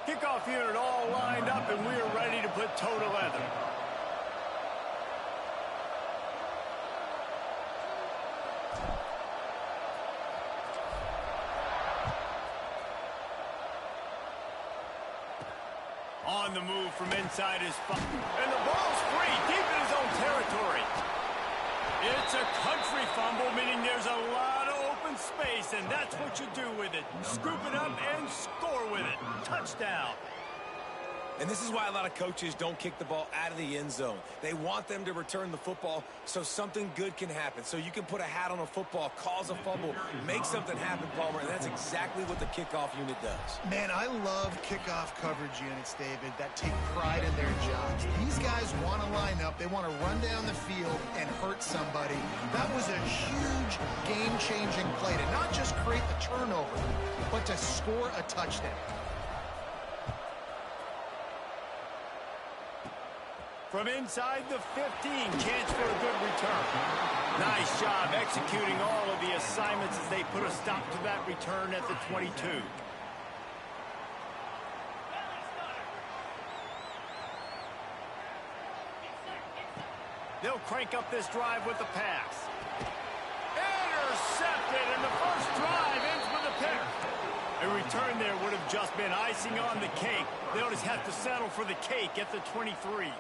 Kickoff unit all lined up, and we are ready to put toe to leather. On the move from inside his spot. And the ball's free, deep in his own territory. It's a country fumble, meaning there's a lot of open space, and that's what you do with it. Scoop it up and score with it. Touchdown. And this is why a lot of coaches don't kick the ball out of the end zone. They want them to return the football so something good can happen. So you can put a hat on a football, cause a fumble, make something happen, Palmer, and that's exactly what the kickoff unit does. Man, I love kickoff coverage units, David, that take pride in their jobs. These guys want to line up. They want to run down the field and hurt somebody. That was a huge game-changing play to not just create the turnover, but to score a touchdown. From inside the 15, chance for a good return. Nice job executing all of the assignments as they put a stop to that return at the 22. They'll crank up this drive with the pass. Intercepted, and the first drive ends with a pick. A return there would have just been icing on the cake. They'll just have to settle for the cake at the 23.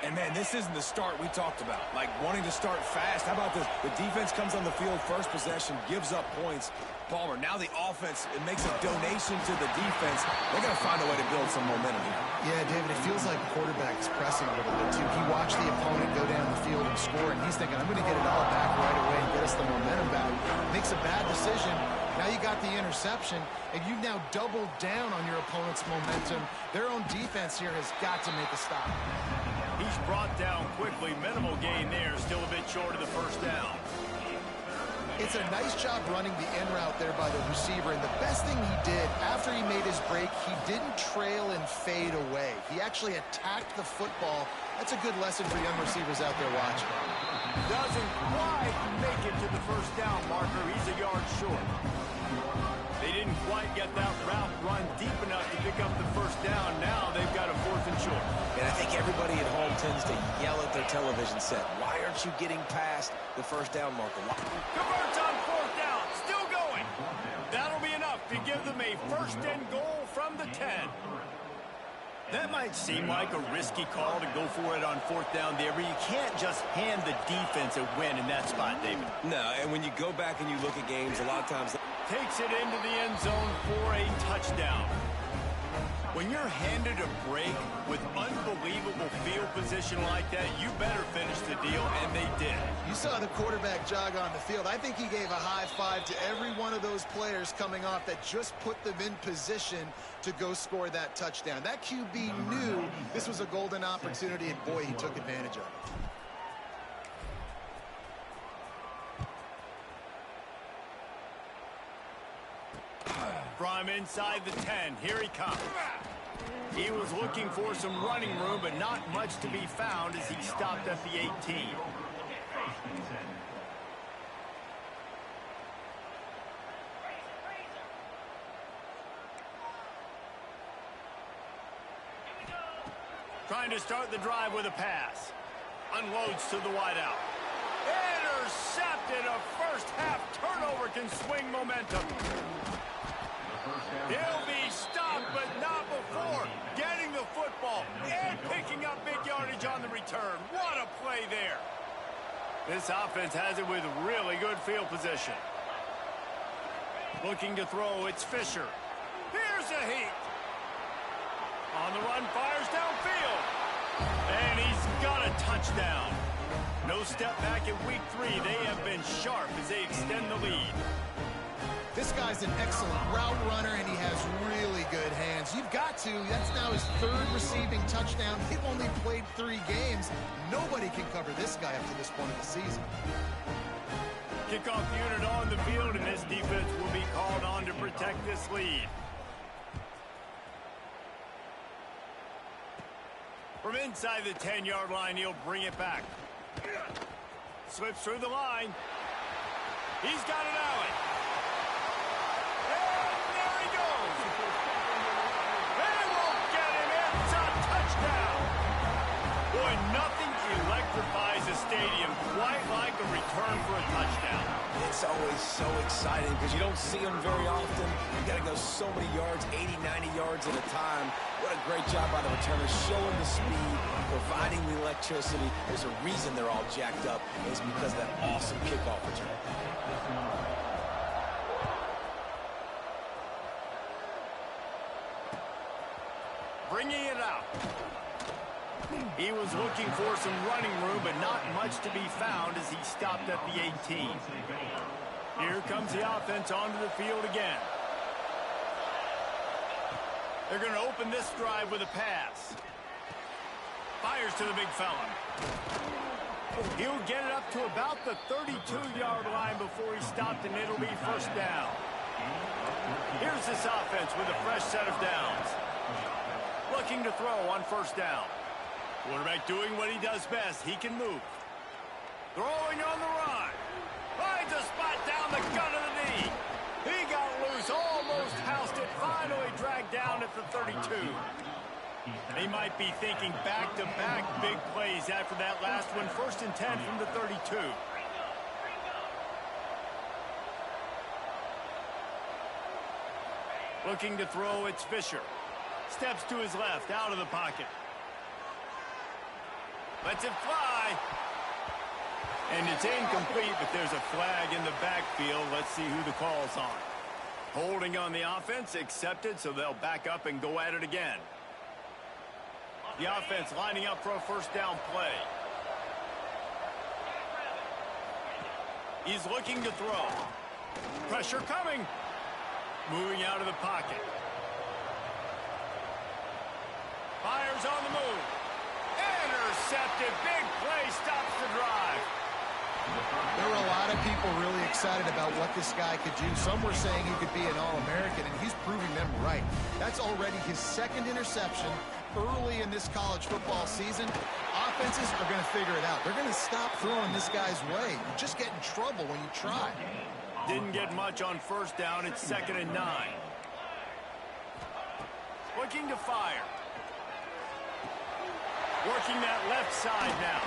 And, man, this isn't the start we talked about, like wanting to start fast. How about this? The defense comes on the field, first possession, gives up points. Palmer, now the offense, it makes a donation to the defense. They're going to find a way to build some momentum here. Yeah, David, it feels like the quarterback is pressing a little bit, too. He watched the opponent go down the field and score, and he's thinking, I'm going to get it all back right away and get us the momentum back. Makes a bad decision. Now you got the interception, and you've now doubled down on your opponent's momentum. Their own defense here has got to make a stop. He's brought down quickly. Minimal gain there. Still a bit short of the first down. It's a nice job running the in route there by the receiver. And the best thing he did after he made his break, he didn't trail and fade away. He actually attacked the football. That's a good lesson for young receivers out there watching. Doesn't quite make it to the first down marker. He's a yard short. They didn't quite get that route run deep enough to pick up the first down. Now they've got a 4th and short. And I think everybody at home tends to yell at their television set. Why aren't you getting past the first down marker? Converts on 4th down. Still going. That'll be enough to give them a 1st and goal from the 10. That might seem like a risky call to go for it on 4th down there, but you can't just hand the defense a win in that spot, David. No, and when you go back and you look at games, a lot of times... Takes it into the end zone for a touchdown. When you're handed a break with unbelievable field position like that, you better finish the deal, and they did. You saw the quarterback jog on the field. I think he gave a high five to every one of those players coming off that just put them in position to go score that touchdown. That QB knew this was a golden opportunity, and boy, he took advantage of it. From inside the 10, here he comes. He was looking for some running room, but not much to be found as he stopped at the 18. Trying to start the drive with a pass. Unloads to the wideout. Intercepted. A first half turnover can swing momentum. He'll be stopped, but not before getting the football and picking up big yardage on the return. What a play there. This offense has it with really good field position. Looking to throw, it's Fisher. Here's a heat. On the run, fires downfield. And he's got a touchdown. No step back in week 3. They have been sharp as they extend the lead. This guy's an excellent route runner, and he has really good hands. You've got to. That's now his 3rd receiving touchdown. They've only played 3 games. Nobody can cover this guy up to this point of the season. Kickoff unit on the field, and this defense will be called on to protect this lead. From inside the 10-yard line, he'll bring it back. Slips through the line. He's got it out. And there he goes. and nothing electrifies a stadium quite like a return for a touchdown. It's always so exciting because you don't see them very often. You got to go so many yards, 80, 90 yards at a time. What a great job by the returners, showing the speed, providing the electricity. There's a reason they're all jacked up. It's because of that awesome kickoff return. Bringing it out. He was looking for some running room, but not much to be found as he stopped at the 18. Here comes the offense onto the field again. They're going to open this drive with a pass. Fires to the big fella. He'll get it up to about the 32-yard line before he stopped, and it'll be first down. Here's this offense with a fresh set of downs. Looking to throw on first down. Quarterback doing what he does best. He can move. Throwing on the run. Finds a spot down the gut of the knee. He got loose, almost housed it, finally dragged down at the 32. He might be thinking back-to-back big plays after that last one. 1st and 10 from the 32. Looking to throw, it's Fisher. Steps to his left, out of the pocket. Lets it fly. And it's incomplete, but there's a flag in the backfield. Let's see who the call's on. Holding on the offense, accepted, so they'll back up and go at it again. The offense lining up for a first down play. He's looking to throw. Pressure coming. Moving out of the pocket. Fires on the move. Intercepted. Big play stops the drive. There were a lot of people really excited about what this guy could do. Some were saying he could be an All-American, and he's proving them right. That's already his 2nd interception early in this college football season. Offenses are going to figure it out. They're going to stop throwing this guy's way. You just get in trouble when you try. Didn't get much on first down. It's 2nd and 9. Looking to fire. Working that left side now.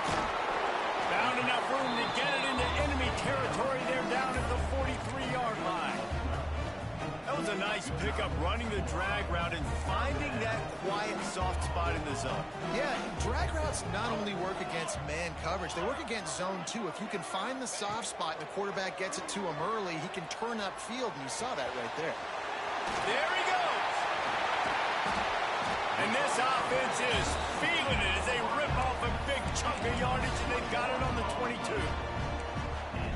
Found enough room to get it into enemy territory. They're down at the 43-yard line. That was a nice pickup, running the drag route and finding that quiet, soft spot in the zone. Yeah, drag routes not only work against man coverage, they work against zone too. If you can find the soft spot and the quarterback gets it to him early, he can turn upfield, and you saw that right there. There he goes. And this offense is feeling it as they rip off a big chunk of yardage, and they've got it on the 22.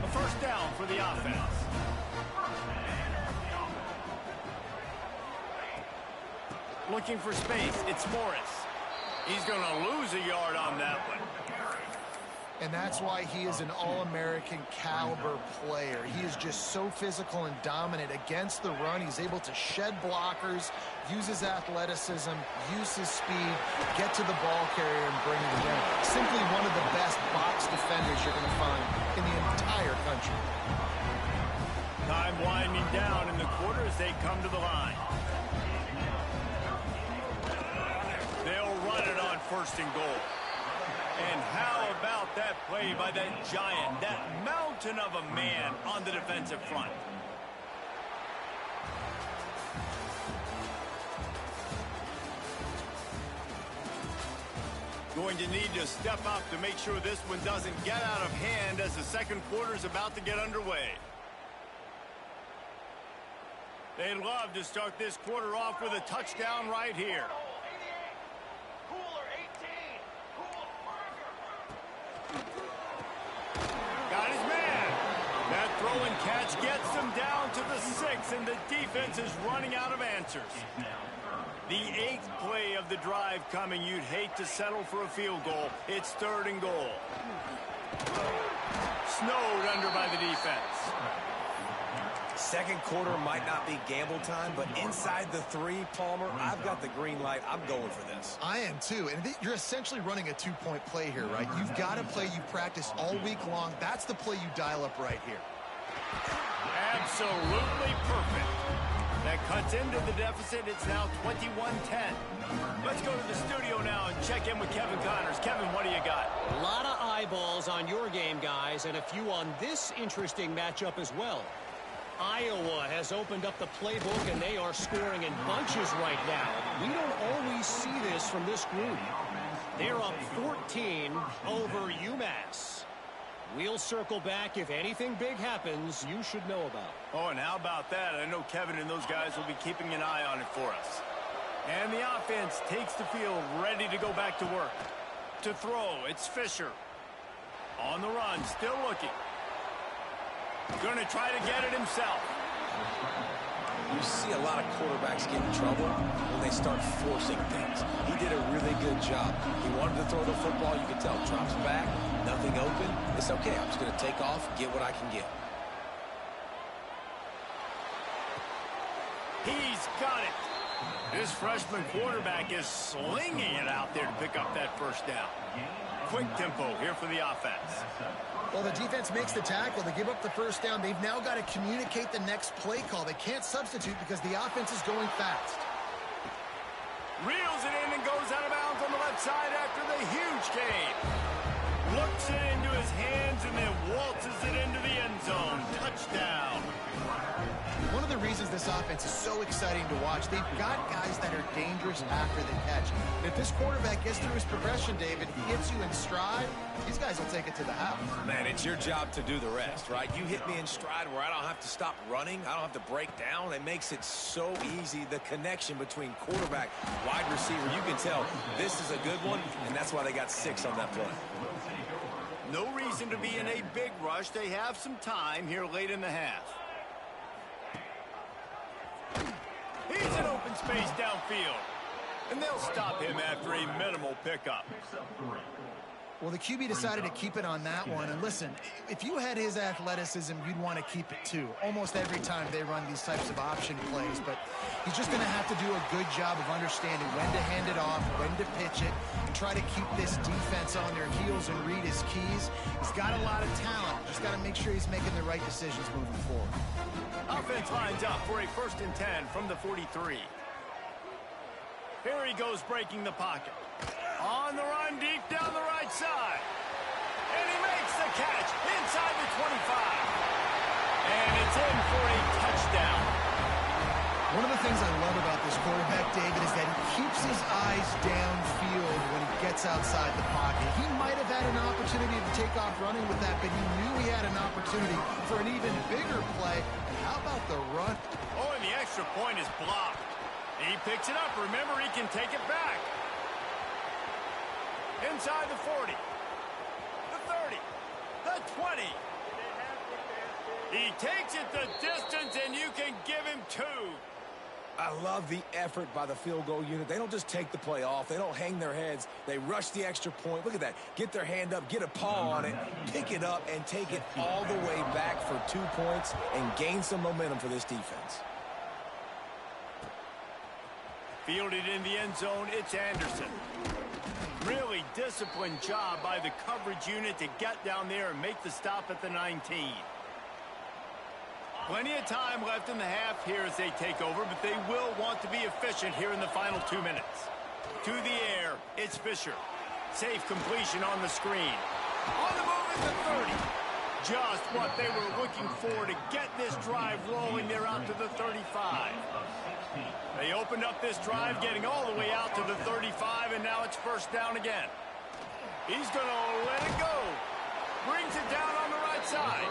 A first down for the offense. Looking for space. It's Morris. He's going to lose a yard on that one. And that's why he is an All-American caliber player. He is just so physical and dominant against the run. He's able to shed blockers, use his athleticism, use his speed, get to the ball carrier and bring it down. Simply one of the best box defenders you're going to find in the entire country. Time winding down in the quarter as they come to the line. They'll run it on 1st and goal. And how about that play by that giant, that mountain of a man on the defensive front? Going to need to step up to make sure this one doesn't get out of hand as the 2nd quarter is about to get underway. They'd love to start this quarter off with a touchdown right here. Got his man. That throw and catch gets them down to the 6, and the defense is running out of answers. The 8th play of the drive coming. You'd hate to settle for a field goal. It's 3rd and goal. Snowed under by the defense. 2nd quarter might not be gamble time, but inside the 3, Palmer, I've got the green light. I'm going for this. I am too. And you're essentially running a 2-point play here, right? You've got a play you practice all week long. That's the play you dial up right here. Absolutely perfect. That cuts into the deficit. It's now 21-10. Let's go to the studio now and check in with Kevin Connors. Kevin, what do you got? A lot of eyeballs on your game, guys, and a few on this interesting matchup as well. Iowa has opened up the playbook, and they are scoring in bunches right now. We don't always see this from this group. They're up 14 over UMass. We'll circle back. If anything big happens, you should know about. Oh, and how about that? I know Kevin and those guys will be keeping an eye on it for us. And the offense takes the field, ready to go back to work. To throw, it's Fisher. On the run, still looking. Going to try to get it himself. You see a lot of quarterbacks get in trouble when they start forcing things. He did a really good job. He wanted to throw the football. You can tell. Drops back, nothing open. It's okay. I'm just going to take off, get what I can get. He's got it. This freshman quarterback is slinging it out there to pick up that first down. Quick tempo here for the offense. Well, the defense makes the tackle. They give up the first down. They've now got to communicate the next play call. They can't substitute because the offense is going fast. Reels it in and goes out of bounds on the left side after the huge gain. Looks it into his hands and then waltzes it into the end zone. Touchdown. One of the reasons this offense is so exciting to watch, they've got guys that are dangerous after the catch. If this quarterback gets through his progression, David, he gets you in stride, these guys will take it to the house. Man, it's your job to do the rest, right? You hit me in stride where I don't have to stop running. I don't have to break down. It makes it so easy. The connection between quarterback, wide receiver, you can tell this is a good one, and that's why they got 6 on that play. No reason to be in a big rush. They have some time here late in the half. He's in open space downfield. And they'll stop him after a minimal pickup. Well, the QB decided to keep it on that one. And listen, if you had his athleticism, you'd want to keep it too. Almost every time they run these types of option plays. But he's just going to have to do a good job of understanding when to hand it off, when to pitch it, and try to keep this defense on their heels and read his keys. He's got a lot of talent. Just got to make sure he's making the right decisions moving forward. Offense lines up for a 1st and 10 from the 43. Here he goes breaking the pocket. On the run deep down the right side. And he makes the catch inside the 25. And it's in for a touchdown. One of the things I love about this quarterback, David, is that he keeps his eyes downfield when he gets outside the pocket. He might have had an opportunity to take off running with that, but he knew he had an opportunity for an even bigger play. And how about the run? Oh, and the extra point is blocked. He picks it up. Remember, he can take it back. Inside the 40. The 30. The 20. He takes it the distance, and you can give him 2. I love the effort by the field goal unit. They don't just take the play off. They don't hang their heads. They rush the extra point. Look at that. Get their hand up, get a paw on it, pick it up, and take it all the way back for 2 points and gain some momentum for this defense. Fielded in the end zone, it's Anderson. Really disciplined job by the coverage unit to get down there and make the stop at the 19. Plenty of time left in the half here as they take over, but they will want to be efficient here in the final 2 minutes. To the air, it's Fisher. Safe completion on the screen. On the move at the 30. Just what they were looking for to get this drive rolling. They're out to the 35. They opened up this drive, getting all the way out to the 35, and now it's 1st down again. He's going to let it go. Brings it down on the right side.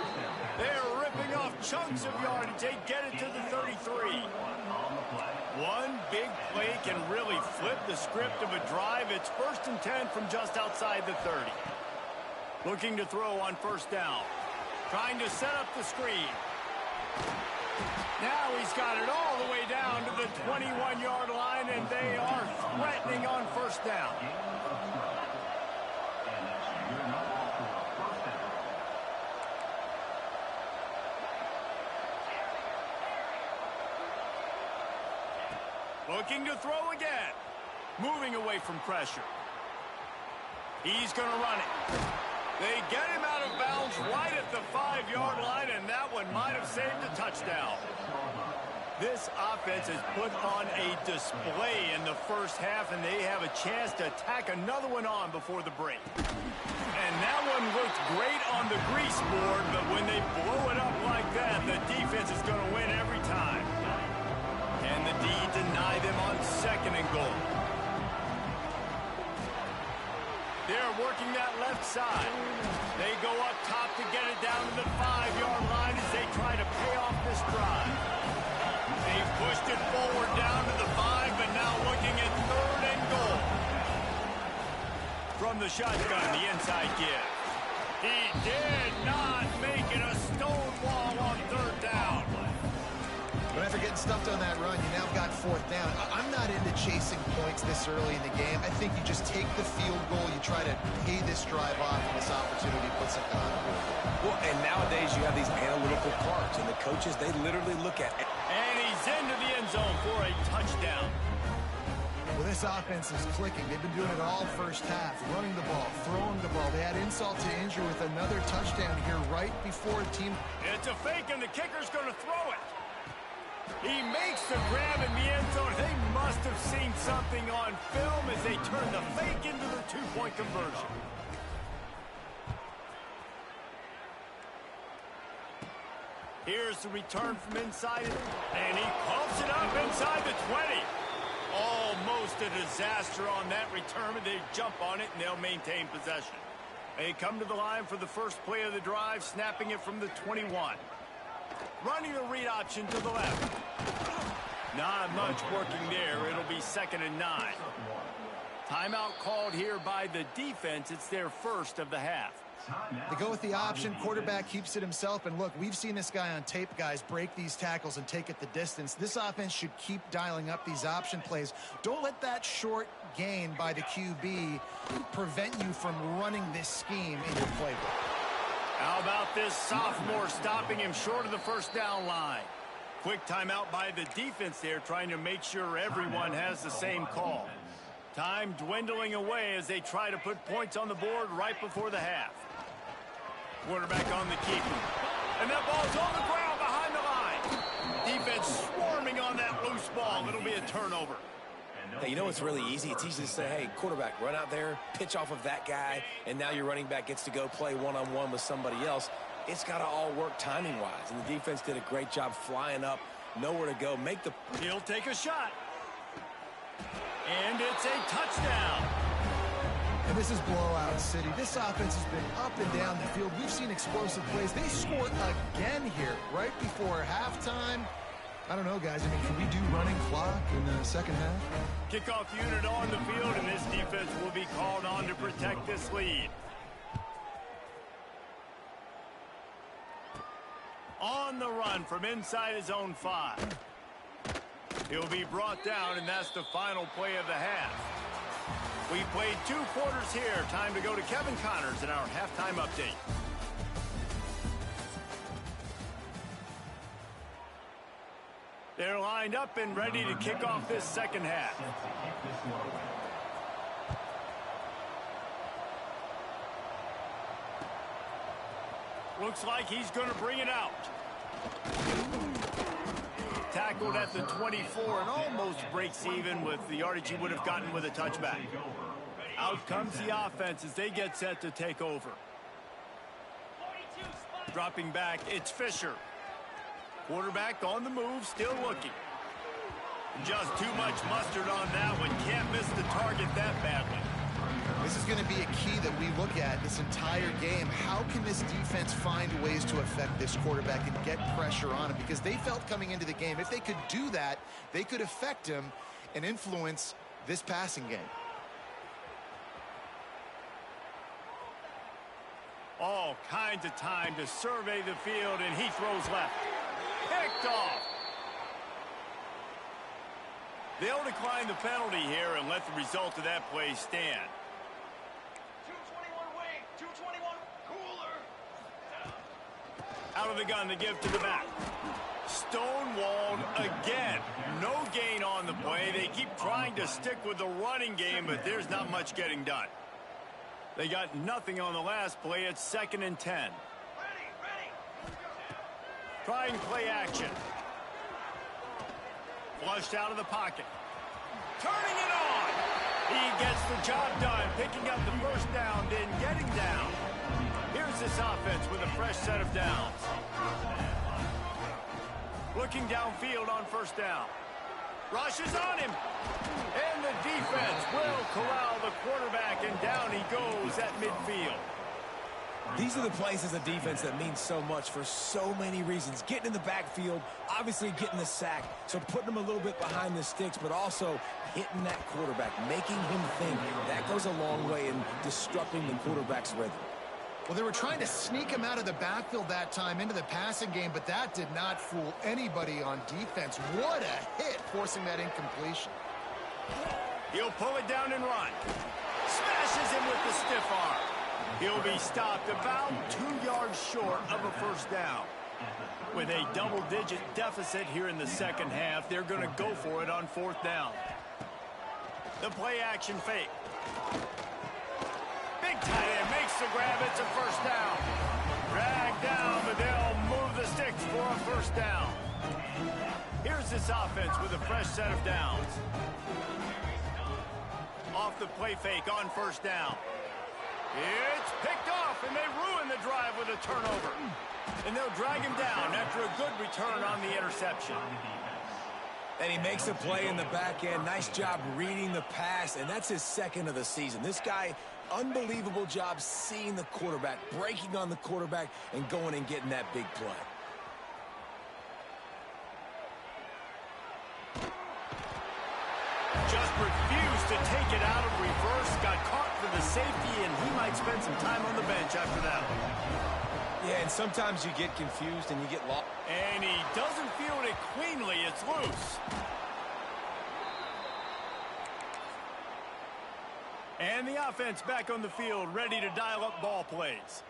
They're ripping off chunks of yardage. They get it to the 33. One big play can really flip the script of a drive. It's 1st and 10 from just outside the 30. Looking to throw on 1st down. Trying to set up the screen. Now he's got it all the way down to the 21-yard line, and they are threatening on 1st down. Looking to throw again. Moving away from pressure. He's going to run it. They get him out of bounds right at the 5-yard line, and that one might have saved a touchdown. This offense has put on a display in the first half, and they have a chance to tack another one on before the break. And that one looked great on the grease board, but when they blow it up like that, the defense is going to win every time. And the D deny them on 2nd and goal. They're working that left side. They go up top to get it down to the 5-yard line as they try to pay off this drive. They pushed it forward down to the 5, but now looking at 3rd and goal. From the shotgun, the inside give. He did not make it a stone wall on 3rd down. But after getting stuffed on that run, you now got 4th down. I'm not into chasing points this early in the game. I think you just take the field goal, you try to pay this drive off, and this opportunity puts something on the board. Well, and nowadays you have these analytical cards, and the coaches, they literally look at it. And he's into the end zone for a touchdown. Well, this offense is clicking. They've been doing it all first half, running the ball, throwing the ball. They had insult to injury with another touchdown here right before the team. It's a fake, and the kicker's going to throw it. He makes the grab in the end zone. They must have seen something on film as they turn the fake into the 2-point conversion. Here's the return from inside, and he pumps it up inside the 20. Almost a disaster on that return, but they jump on it, and they'll maintain possession. They come to the line for the first play of the drive, snapping it from the 21. Running a read option to the left. Not much working there. It'll be 2nd and 9. Timeout called here by the defense. It's their first of the half. They go with the option. Quarterback keeps it himself. And look, we've seen this guy on tape, guys, break these tackles and take it the distance. This offense should keep dialing up these option plays. Don't let that short gain by the QB prevent you from running this scheme in your playbook. How about this sophomore stopping him short of the 1st down line? Quick timeout by the defense there, trying to make sure everyone has the same call. Time dwindling away as they try to put points on the board right before the half. Quarterback on the keeper. And that ball's on the ground behind the line. Defense swarming on that loose ball. It'll be a turnover. Hey, you know what's really easy? It's easy to say, hey, quarterback, run out there, pitch off of that guy, and now your running back gets to go play one-on-one with somebody else. It's got to all work timing-wise, and the defense did a great job flying up, nowhere to go. He'll take a shot. And it's a touchdown. And this is blowout city. This offense has been up and down the field. We've seen explosive plays. They scored again here right before halftime. I don't know, guys. I mean, can we do running clock in the 2nd half? Kickoff unit on the field, and this defense will be called on to protect this lead. On the run from inside his own 5. He'll be brought down, and that's the final play of the half. We played 2 quarters here. Time to go to Kevin Connors in our halftime update. They're lined up and ready to kick off this 2nd half. Looks like he's going to bring it out. Tackled at the 24 and almost breaks even with the yardage he would have gotten with a touchback. Out comes the offense as they get set to take over. Dropping back, it's Fisher. Quarterback on the move, still looking. Just too much mustard on that one. Can't miss the target that badly. This is going to be a key that we look at this entire game. How can this defense find ways to affect this quarterback and get pressure on him? Because they felt coming into the game, if they could do that, they could affect him and influence this passing game. All kinds of time to survey the field, and he throws left. Picked off. They'll decline the penalty here and let the result of that play stand. 221 wing, 221 cooler. Out of the gun to give to the back. Stonewalled again. No gain on the play. They keep trying to stick with the running game, but there's not much getting done. They got nothing on the last play. It's 2nd and 10. Ready. Trying play action. Flushed out of the pocket. Turning it on. He gets the job done, picking up the first down, then getting down. Here's this offense with a fresh set of downs. Looking downfield on first down. Rushes on him. And the defense will corral the quarterback, and down he goes at midfield. These are the plays as a defense that mean so much for so many reasons. Getting in the backfield, obviously getting the sack, so putting him a little bit behind the sticks, but also hitting that quarterback, making him think. That goes a long way in disrupting the quarterback's rhythm. Well, they were trying to sneak him out of the backfield that time into the passing game, but that did not fool anybody on defense. What a hit, forcing that incompletion. He'll pull it down and run. Smashes him with the stiff arm. He'll be stopped about 2 yards short of a first down. With a double-digit deficit here in the second half, they're going to go for it on fourth down. The play-action fake. Big tight end makes the grab. It's a first down. Dragged down, but they'll move the sticks for a first down. Here's this offense with a fresh set of downs. Off the play fake on first down. It's picked off, and they ruin the drive with a turnover. And they'll drag him down after a good return on the interception. And he makes a play in the back end. Nice job reading the pass, and that's his second of the season. This guy, unbelievable job seeing the quarterback, breaking on the quarterback, and going and getting that big play. Just refused to take it out of reverse, got caught for the safety, and he might spend some time on the bench after that one. Yeah, and sometimes you get confused and you get lost. And he doesn't field it cleanly. It's loose. And the offense back on the field, ready to dial up ball plays.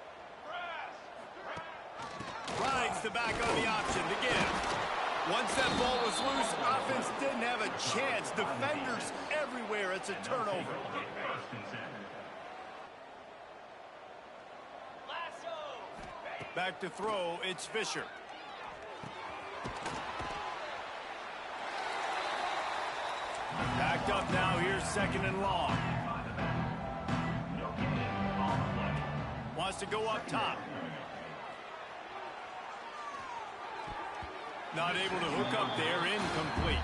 Rides the back on the option to give. Once that ball was loose, offense didn't have a chance. Defenders everywhere. It's a turnover. Back to throw, it's Fisher. Backed up now, here's second and long. Wants to go up top. Not able to hook up there, incomplete.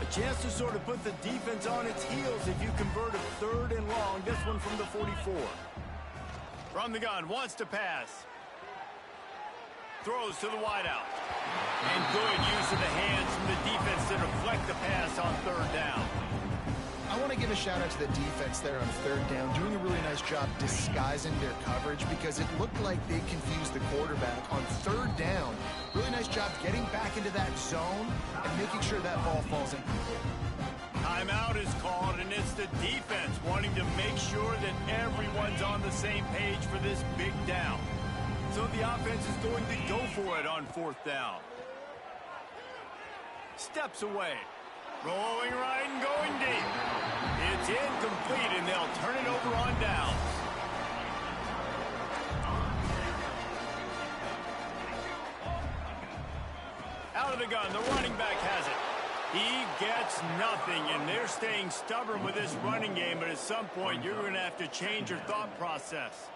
A chance to sort of put the defense on its heels if you convert a third and long. This one from the 44. From the gun, wants to pass. Throws to the wideout. And good use of the hands from the defense to deflect the pass on third down. I want to give a shout out to the defense there on third down, doing a really nice job disguising their coverage because it looked like they confused the quarterback on third down. Really nice job getting back into that zone and making sure that ball falls in. Timeout is called, and it's the defense wanting to make sure that everyone's on the same page for this big down. So the offense is going to go for it on fourth down. Steps away. Rolling right and going deep. It's incomplete, and they'll turn it over on downs. Out of the gun, the running back has it. He gets nothing, and they're staying stubborn with this running game, but at some point, you're going to have to change your thought process.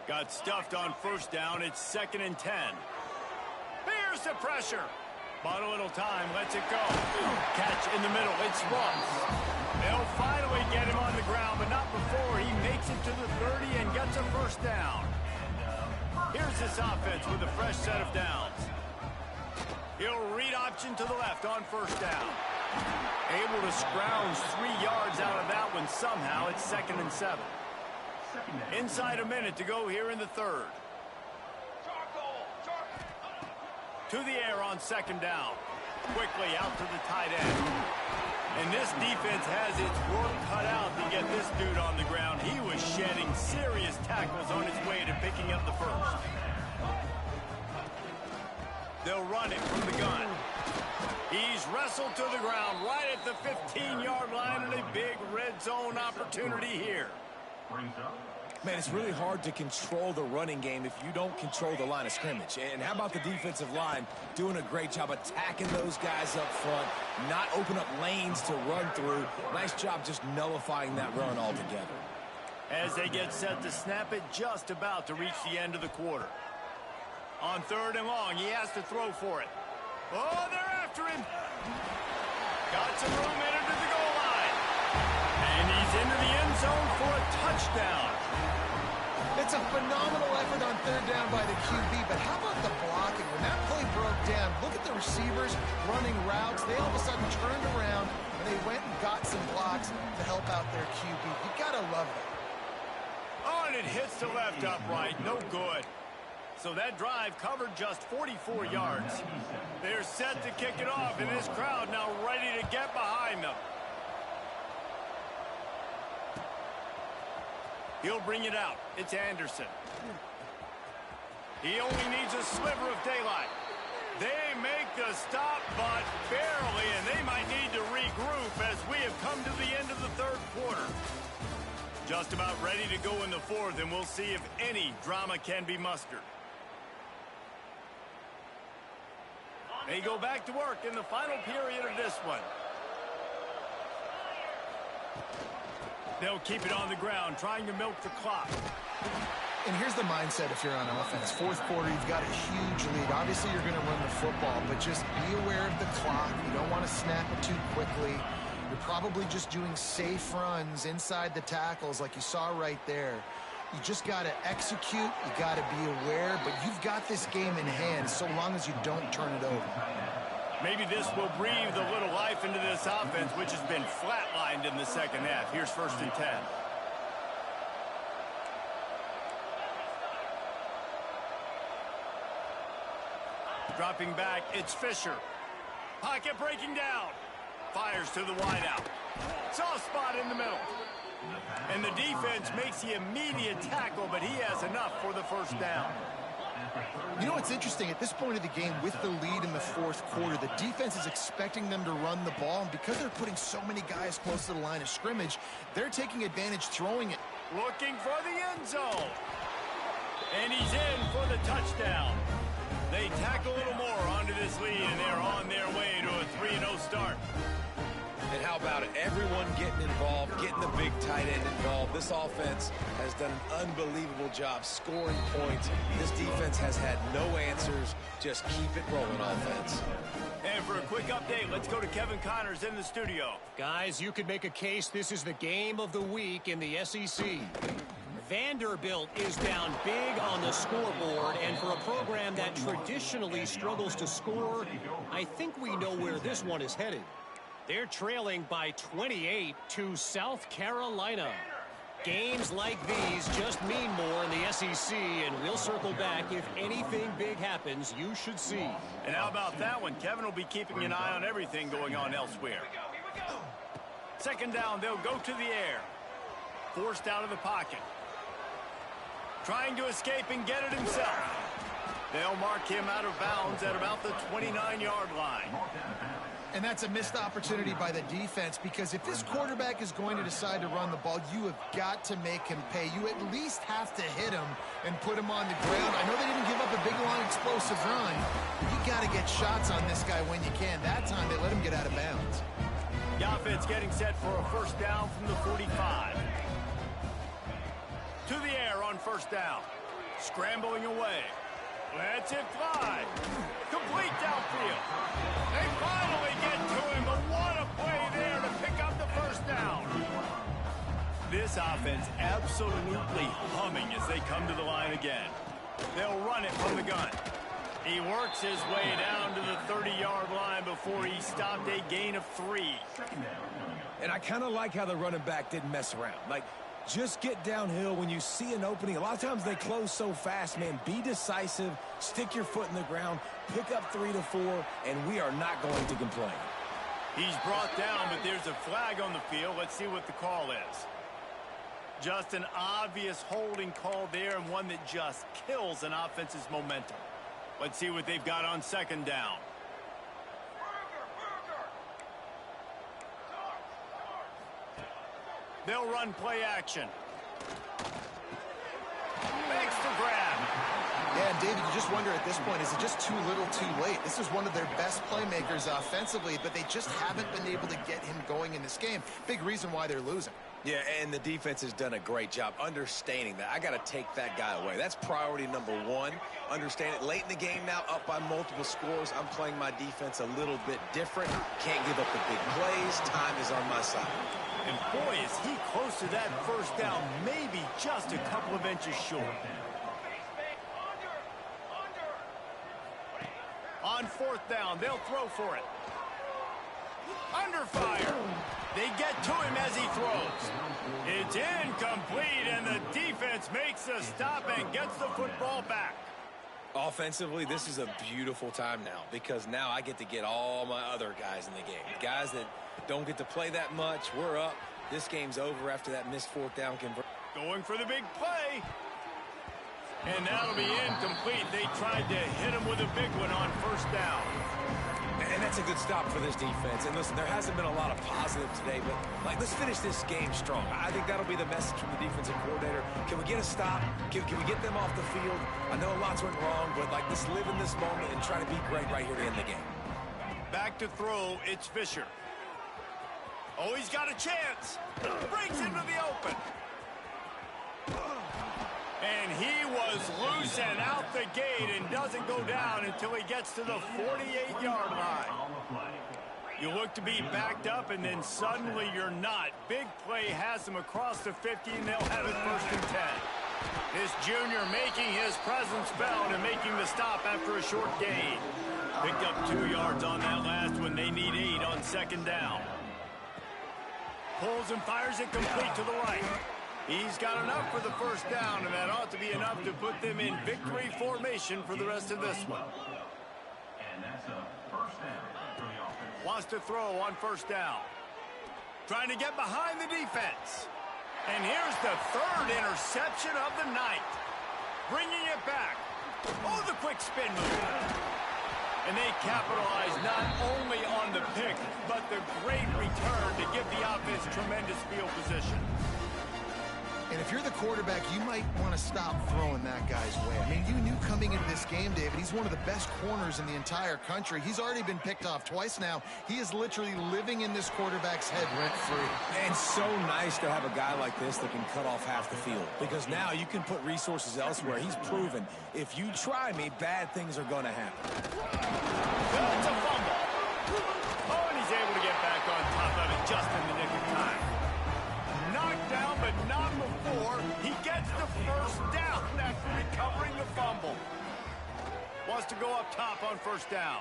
Got stuffed on first down. It's 2nd and 10. Here's the pressure. Bought a little time, lets it go. Catch in the middle, it's Ross. They'll finally get him on the ground, but not before he makes it to the 30 and gets a first down. Here's this offense with a fresh set of downs. He'll read option to the left on first down. Able to scrounge 3 yards out of that one somehow. It's 2nd and 7. Inside a minute to go here in the third. To the air on second down. Quickly out to the tight end. And this defense has its work cut out to get this dude on the ground. He was shedding serious tackles on his way to picking up the first. They'll run it from the gun. He's wrestled to the ground right at the 15-yard line, and a big red zone opportunity here. Man, it's really hard to control the running game if you don't control the line of scrimmage. And how about the defensive line doing a great job attacking those guys up front, not open up lanes to run through. Nice job just nullifying that run altogether. As they get set to snap it, just about to reach the end of the quarter. On 3rd and long, he has to throw for it. Oh, they're after him. Got some room entered to the goal line. And he's into the end zone for a touchdown. It's a phenomenal effort on 3rd down by the QB, but how about the blocking? When that play broke down, look at the receivers running routes. They all of a sudden turned around, and they went and got some blocks to help out their QB. You got to love that. Oh, and it hits the left upright. No good. So that drive covered just 44 yards. They're set to kick it off, and this crowd now ready to get behind them. He'll bring it out. It's Anderson. He only needs a sliver of daylight. They make the stop, but barely, and they might need to regroup as we have come to the end of the 3rd quarter. Just about ready to go in the 4th, and we'll see if any drama can be mustered. They go back to work in the final period of this one. They'll keep it on the ground, trying to milk the clock. And here's the mindset if you're on offense. 4th quarter, you've got a huge lead. Obviously, you're going to run the football, but just be aware of the clock. You don't want to snap it too quickly. You're probably just doing safe runs inside the tackles like you saw right there. You just got to execute. You got to be aware, but you've got this game in hand so long as you don't turn it over. Maybe this will breathe a little life into this offense, which has been flatlined in the 2nd half. Here's 1st and 10. Dropping back, it's Fisher. Pocket breaking down. Fires to the wideout. Soft spot in the middle. And the defense makes the immediate tackle, but he has enough for the 1st down. You know what's interesting? At this point of the game, with the lead in the 4th quarter, the defense is expecting them to run the ball, and because they're putting so many guys close to the line of scrimmage, they're taking advantage throwing it. Looking for the end zone. And he's in for the touchdown. They tack a little more onto this lead, and they're on their way to a 3-0 start. And how about it? Everyone getting involved, getting the big tight end involved. This offense has done an unbelievable job scoring points. This defense has had no answers. Just keep it rolling, offense. And for a quick update, let's go to Kevin Connors in the studio. Guys, you could make a case this is the game of the week in the SEC. Vanderbilt is down big on the scoreboard, and for a program that traditionally struggles to score, I think we know where this one is headed. They're trailing by 28 to South Carolina. Games like these just mean more in the SEC, and we'll circle back if anything big happens you should see. And how about that one? Kevin will be keeping an eye on everything going on elsewhere. 2nd down, they'll go to the air. Forced out of the pocket. Trying to escape and get it himself. They'll mark him out of bounds at about the 29-yard line. And that's a missed opportunity by the defense, because if this quarterback is going to decide to run the ball, you have got to make him pay. You at least have to hit him and put him on the ground. I know they didn't give up a big, long, explosive run. You got to get shots on this guy when you can. That time they let him get out of bounds. The offense getting set for a 1st down from the 45. To the air on 1st down. Scrambling away. Lets it fly. Complete downfield. They finally get to him, but what a play there to pick up the 1st down. This offense absolutely humming as they come to the line again. They'll run it from the gun. He works his way down to the 30-yard line before he stopped a gain of 3. And I kind of like how the running back didn't mess around. Like, just get downhill when you see an opening. A lot of times they close so fast, man. Be decisive, stick your foot in the ground, pick up 3 to 4, and we are not going to complain. He's brought down, but there's a flag on the field. Let's see what the call is. Just an obvious holding call there, and one that just kills an offense's momentum. Let's see what they've got on 2nd down. They'll run play action. Makes the grab. Yeah, and David, you just wonder at this point, is it just too little too late? This is one of their best playmakers offensively, but they just haven't been able to get him going in this game. Big reason why they're losing. Yeah, and the defense has done a great job understanding that. I got to take that guy away. That's priority number one. Understand it. Late in the game now, up by multiple scores. I'm playing my defense a little bit different. Can't give up the big plays. Time is on my side. And boy, is he close to that first down, maybe just a couple of inches short. On fourth down, they'll throw for it. Under fire. They get to him as he throws. It's incomplete, and the defense makes a stop and gets the football back. Offensively, this is a beautiful time now because now I get to get all my other guys in the game. Guys that don't get to play that much, we're up. This game's over after that missed fourth down conversion. Going for the big play. And that'll be incomplete. They tried to hit him with a big one on first down. And that's a good stop for this defense. And listen, there hasn't been a lot of positive today, but let's finish this game strong. I think that'll be the message from the defensive coordinator. Can we get a stop? Can we get them off the field? I know lots went wrong, but let's live in this moment and try to be great right here to end the game. Back to throw, it's Fisher. Oh, he's got a chance. Breaks into the open. And he was loose and out the gate and doesn't go down until he gets to the 48-yard line. You look to be backed up, and then suddenly you're not. Big play has him across the 50, and they'll have it 1st and 10. This junior making his presence felt and making the stop after a short gain. Picked up 2 yards on that last one. They need 8 on 2nd down. Pulls and fires it complete to the right. He's got enough for the first down, and that ought to be enough to put them in victory formation for the rest of this one. Wants to throw on first down. Trying to get behind the defense. And here's the 3rd interception of the night. Bringing it back. Oh, the quick spin move. And they capitalize not only on the pick, but the great return to give the offense tremendous field position. And if you're the quarterback, you might want to stop throwing that guy's way. I mean, you knew coming into this game, David, he's one of the best corners in the entire country. He's already been picked off twice now. He is literally living in this quarterback's head rent-free. And so nice to have a guy like this that can cut off half the field. Because now you can put resources elsewhere. He's proven, if you try me, bad things are going to happen. Well, it's a fumble. Oh, and he's able to get back on top of it just in the nick of time. Knocked down, but not before. He gets the first down after recovering the fumble. Wants to go up top on first down.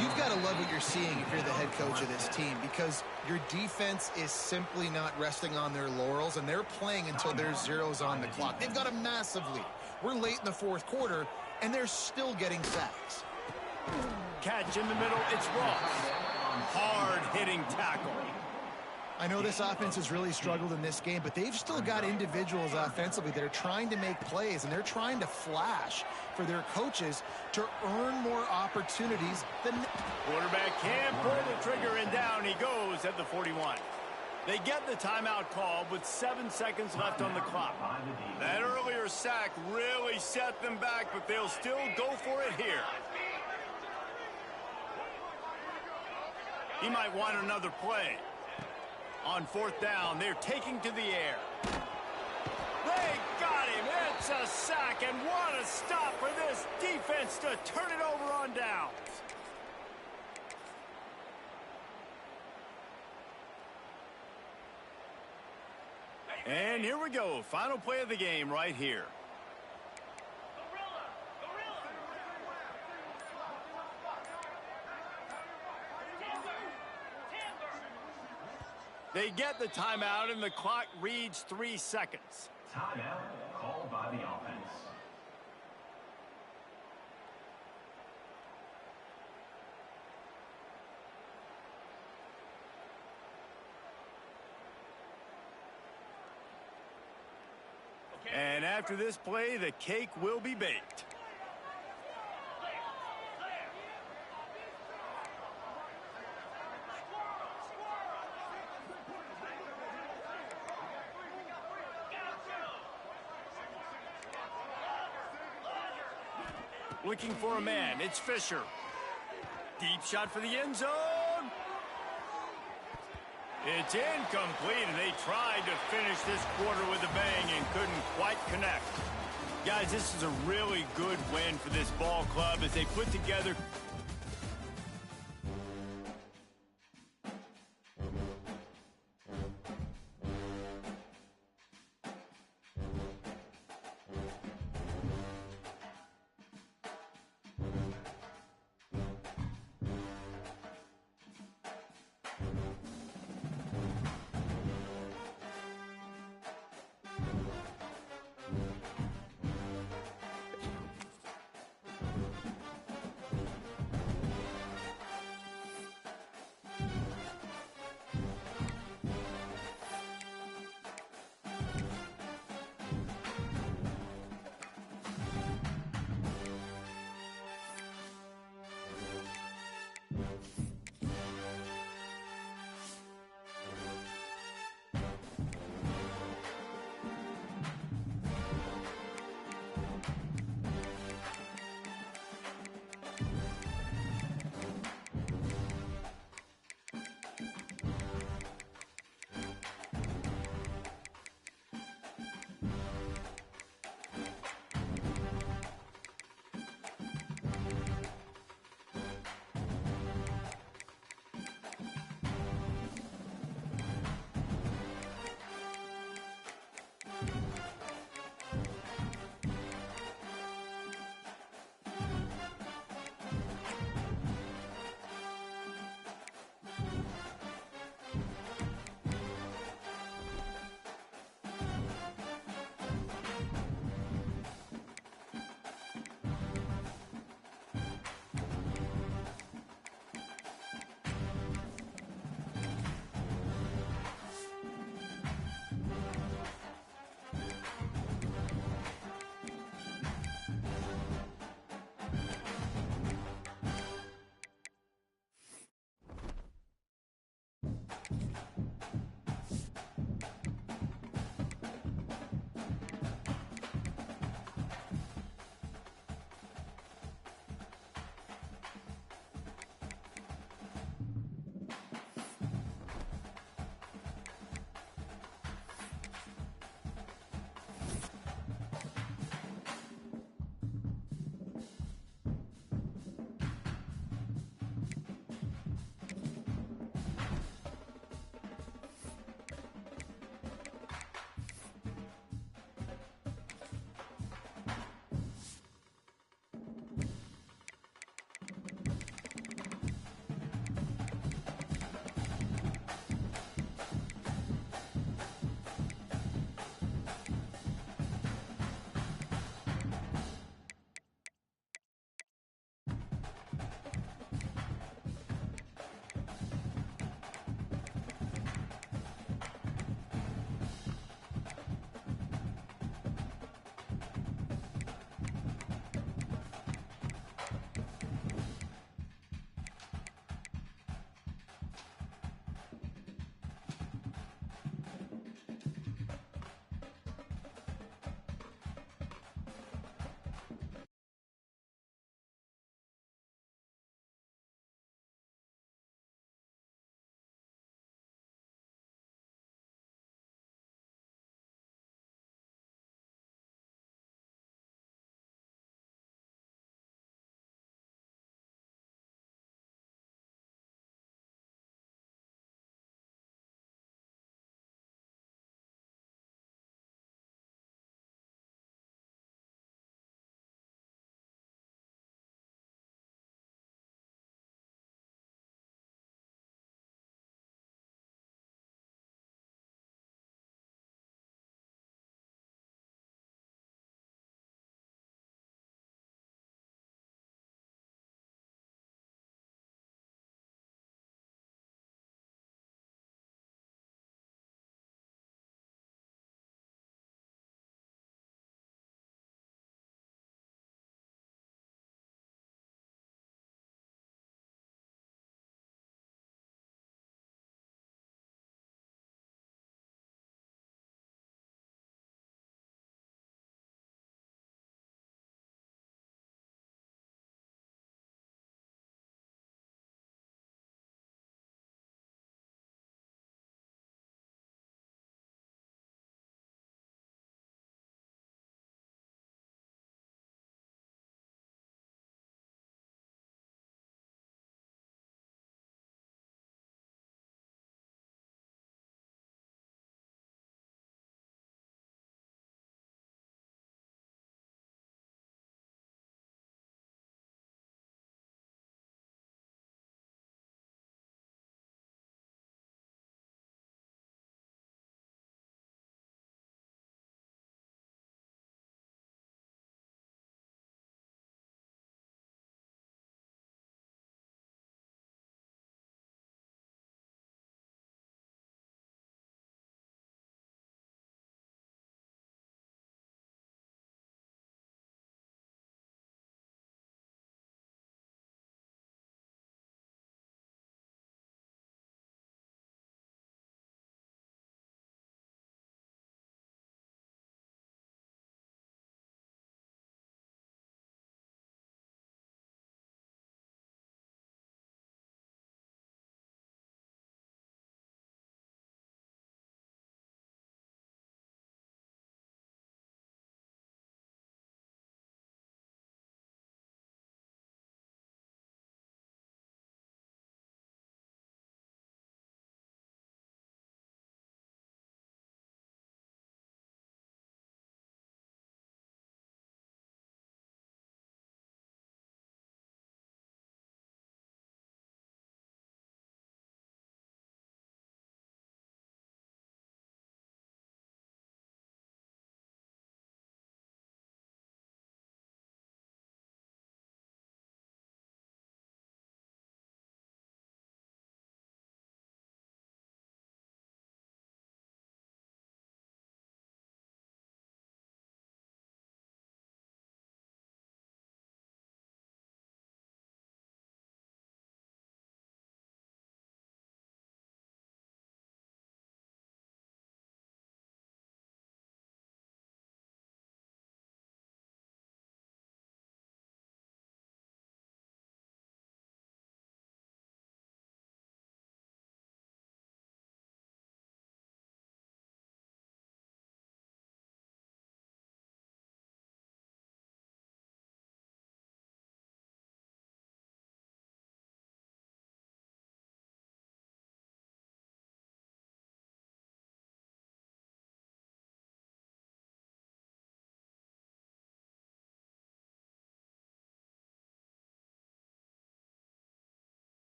You've got to love what you're seeing if you're the head coach of this team, because your defense is simply not resting on their laurels, and they're playing until there's zeros on the clock. They've got a massive lead. We're late in the 4th quarter, and they're still getting sacks. Catch in the middle, it's Ross. Hard-hitting tackle. I know this offense has really struggled in this game, but they've still got individuals offensively that are trying to make plays, and they're trying to flash for their coaches to earn more opportunities than... Quarterback can pull the trigger, and down he goes at the 41. They get the timeout called with 7 seconds left on the clock. That earlier sack really set them back, but they'll still go for it here. He might want another play. On 4th down, they're taking to the air. They got him. It's a sack, and what a stop for this defense to turn it over on downs. And here we go. Final play of the game right here. They get the timeout, and the clock reads 3 seconds. Timeout called by the offense. And after this play, the cake will be baked. Looking for a man. It's Fisher. Deep shot for the end zone. It's incomplete, and they tried to finish this quarter with a bang and couldn't quite connect. Guys, this is a really good win for this ball club as they put together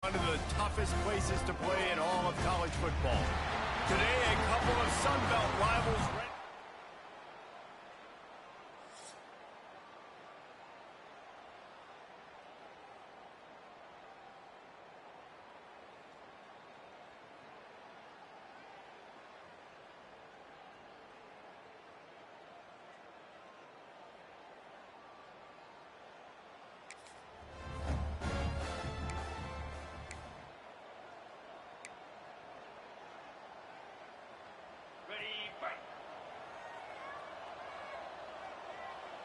One of the toughest places to play in all of college football. Today, a couple of Sun Belt rivals. Ready, fight.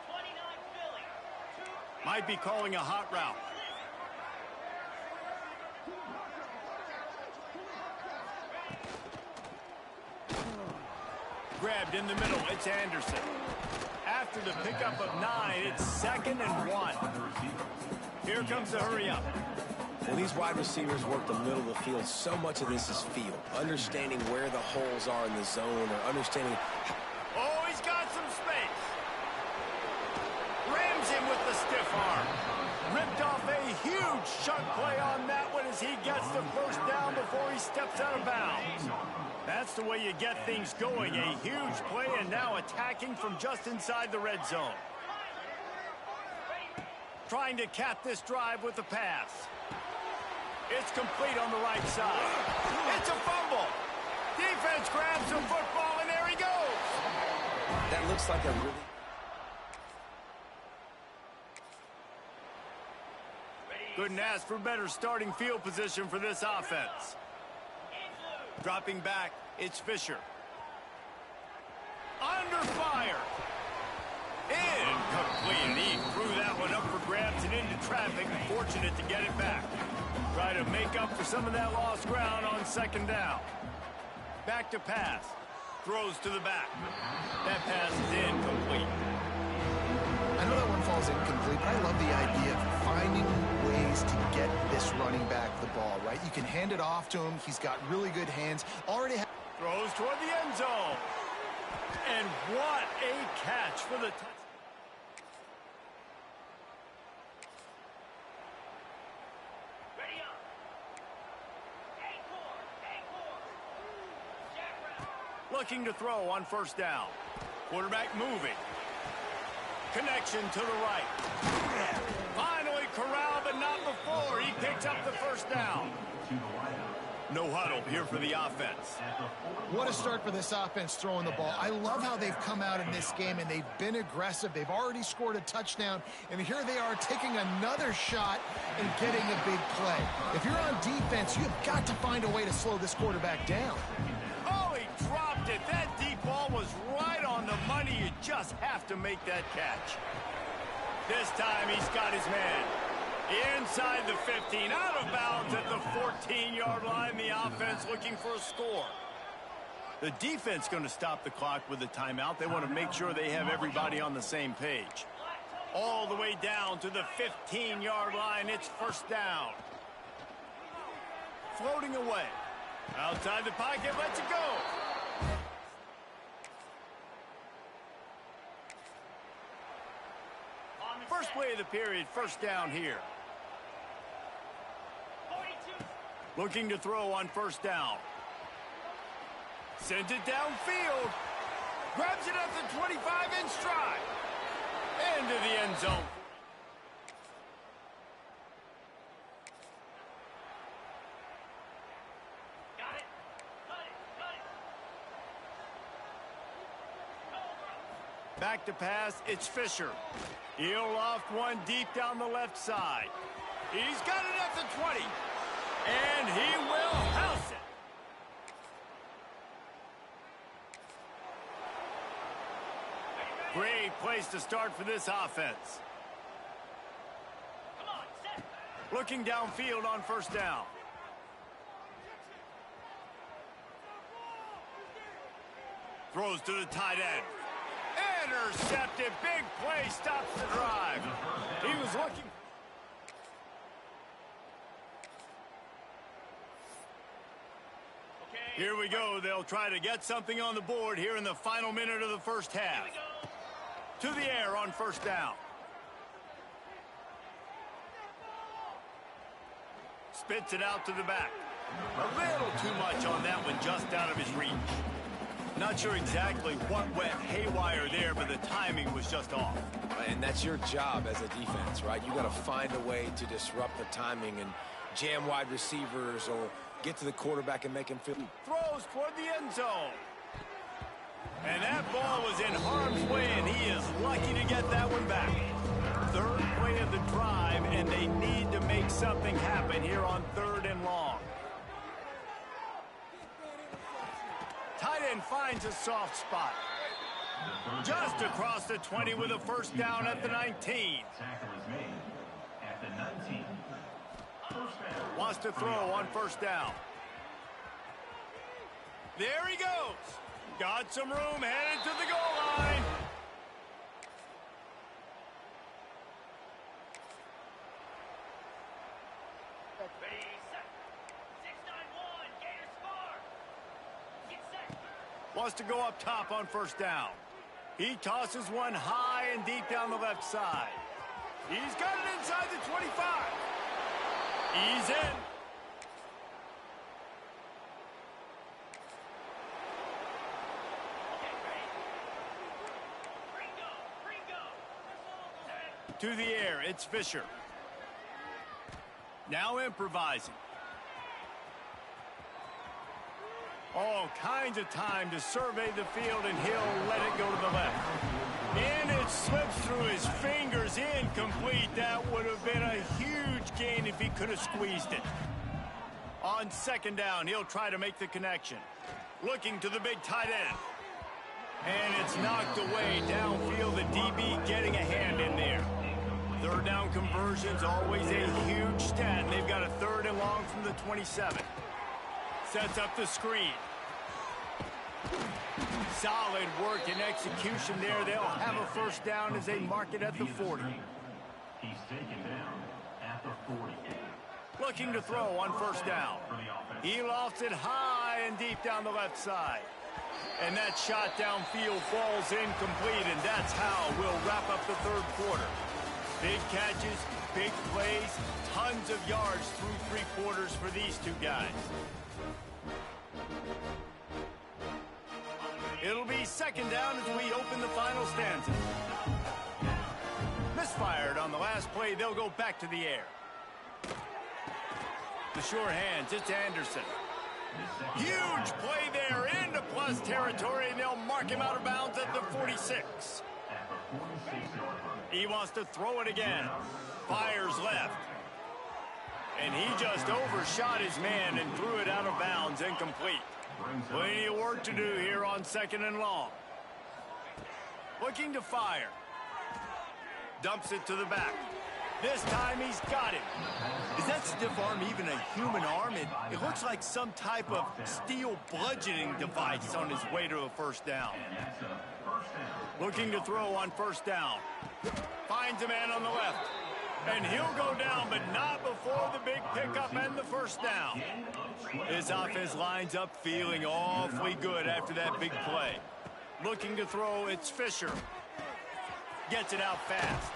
29 Philly. Might be calling a hot route. Grabbed in the middle. It's Anderson. After the pickup of 9, it's 2nd and 1. Here comes the hurry up. When these wide receivers work the middle of the field, so much of this is feel. Understanding where the holes are in the zone or understanding... Oh, he's got some space. Rams him with the stiff arm. Ripped off a huge chunk play on that one as he gets the first down before he steps out of bounds. That's the way you get things going. A huge play and now attacking from just inside the red zone. Trying to cap this drive with the pass. It's complete on the right side. It's a fumble. Defense grabs the football, and there he goes. That looks like a really... Couldn't ask for better starting field position for this offense. Dropping back, it's Fisher. Under fire. Incomplete, and he threw that one up for grabs and into traffic. Fortunate to get it back. Try to make up for some of that lost ground on 2nd down. Back to pass. Throws to the back. That pass is incomplete. I know that one falls incomplete, but I love the idea of finding ways to get this running back the ball, right? You can hand it off to him. He's got really good hands. Throws toward the end zone. And what a catch for the touchdown. Ready up. Looking to throw on 1st down. Quarterback moving. Connection to the right. Finally corralled, but not before. He picks up the 1st down. No huddle here for the offense. What a start for this offense throwing the ball. I love how they've come out in this game, and they've been aggressive. They've already scored a touchdown, and here they are taking another shot and getting a big play. If you're on defense, you've got to find a way to slow this quarterback down. Oh, he dropped it. That deep ball was right on the money. You just have to make that catch. This time he's got his man. Inside the 15, out of bounds at the 14-yard line. The offense looking for a score. The defense going to stop the clock with a timeout. They want to make sure they have everybody on the same page. All the way down to the 15-yard line. It's 1st down. Floating away. Outside the pocket, lets it go. First play of the period, 1st down here. 42. Looking to throw on 1st down. Sends it downfield. Grabs it at the 25 in stride. Into the end zone. Got it. Cut it. Cut it. Back to pass, it's Fisher. He'll loft one deep down the left side. He's got it at the 20. And he will house it. Great place to start for this offense. Come on, set. Looking downfield on 1st down. Throws to the tight end. Intercepted. Big play. Stops the drive. He was looking. Okay. Here we go. They'll try to get something on the board here in the final minute of the 1st half. To the air on 1st down. Spits it out to the back. A little too much on that one, just out of his reach. Not sure exactly what went haywire there, but the timing was just off. And that's your job as a defense, right? You got to find a way to disrupt the timing and jam wide receivers or get to the quarterback and make him feel. Throws toward the end zone. And that ball was in harm's way, and he is lucky to get that one back. Third play of the drive, and they need to make something happen here on 3rd and long. Tight end finds a soft spot. Just across the 20 with a first down at the 19. Tackle is made at the 19. First down. Wants to throw on first down. There he goes. Got some room, headed to the goal line. Ready, set. 6-9-1. Gators score. Get set. Wants to go up top on first down. He tosses one high and deep down the left side. He's got it inside the 25. He's in. To the air, it's Fisher. Now improvising. All kinds of time to survey the field, and he'll let it go to the left. And it slips through his fingers, incomplete. That would have been a huge gain if he could have squeezed it. On second down, he'll try to make the connection. Looking to the big tight end. And it's knocked away downfield. The DB getting a hand in there. Third down conversions, always a huge stat. They've got a 3rd and long from the 27. Sets up the screen. Solid work and execution there. They'll have a first down as they mark it at the 40. He's taken down at the 40. Looking to throw on first down. He lofts it high and deep down the left side. And that shot downfield falls incomplete, and that's how we'll wrap up the 3rd quarter. Big catches, big plays, tons of yards through 3 quarters for these two guys. It'll be second down as we open the final stanza. Misfired on the last play. They'll go back to the air. The sure hands, it's Anderson. Huge play there into plus territory, and they'll mark him out of bounds at the 46. He wants to throw it again. Fires left. And he just overshot his man and threw it out of bounds, incomplete. Plenty of work to do here on 2nd and long. Looking to fire. Dumps it to the back. This time he's got it. Is that stiff arm even a human arm? It looks like some type of steel bludgeoning device on his way to a first down. Looking to throw on first down. Finds a man on the left. And he'll go down, but not before the big pickup and the first down. His offense lines up feeling awfully good after that big play. Looking to throw, it's Fisher. Gets it out fast.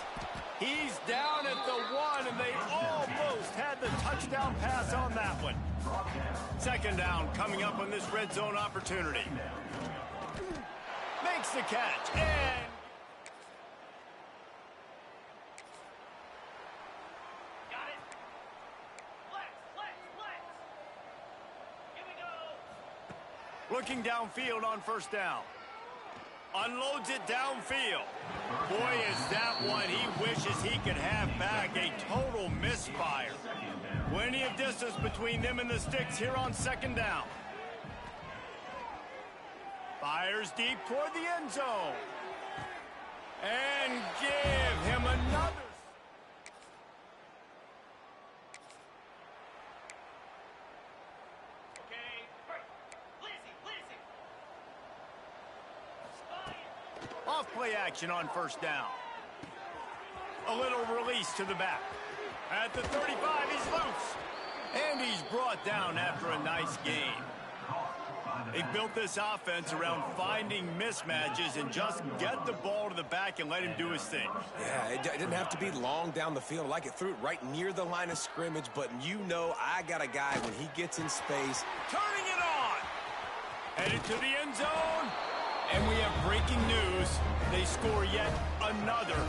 He's down at the 1, and they almost had the touchdown pass on that one. Second down coming up on this red zone opportunity. Makes the catch, and Got it. Flex, flex, flex. Here we go. looking downfield on first down. Unloads it downfield. Boy, is that one he wishes he could have back. A total misfire. Plenty of distance between them and the sticks here on second down. Fires deep toward the end zone. And give him another. Okay, break. Lizzie. Spy. Off play action on first down. A little release to the back. At the 35, he's loose. And he's brought down after a nice gain. They built this offense around finding mismatches and just get the ball to the back and let him do his thing. Yeah, it didn't have to be long down the field. Like it threw it right near the line of scrimmage, but you know I got a guy when he gets in space. Turning it on. Headed to the end zone. And we have breaking news. They score yet another.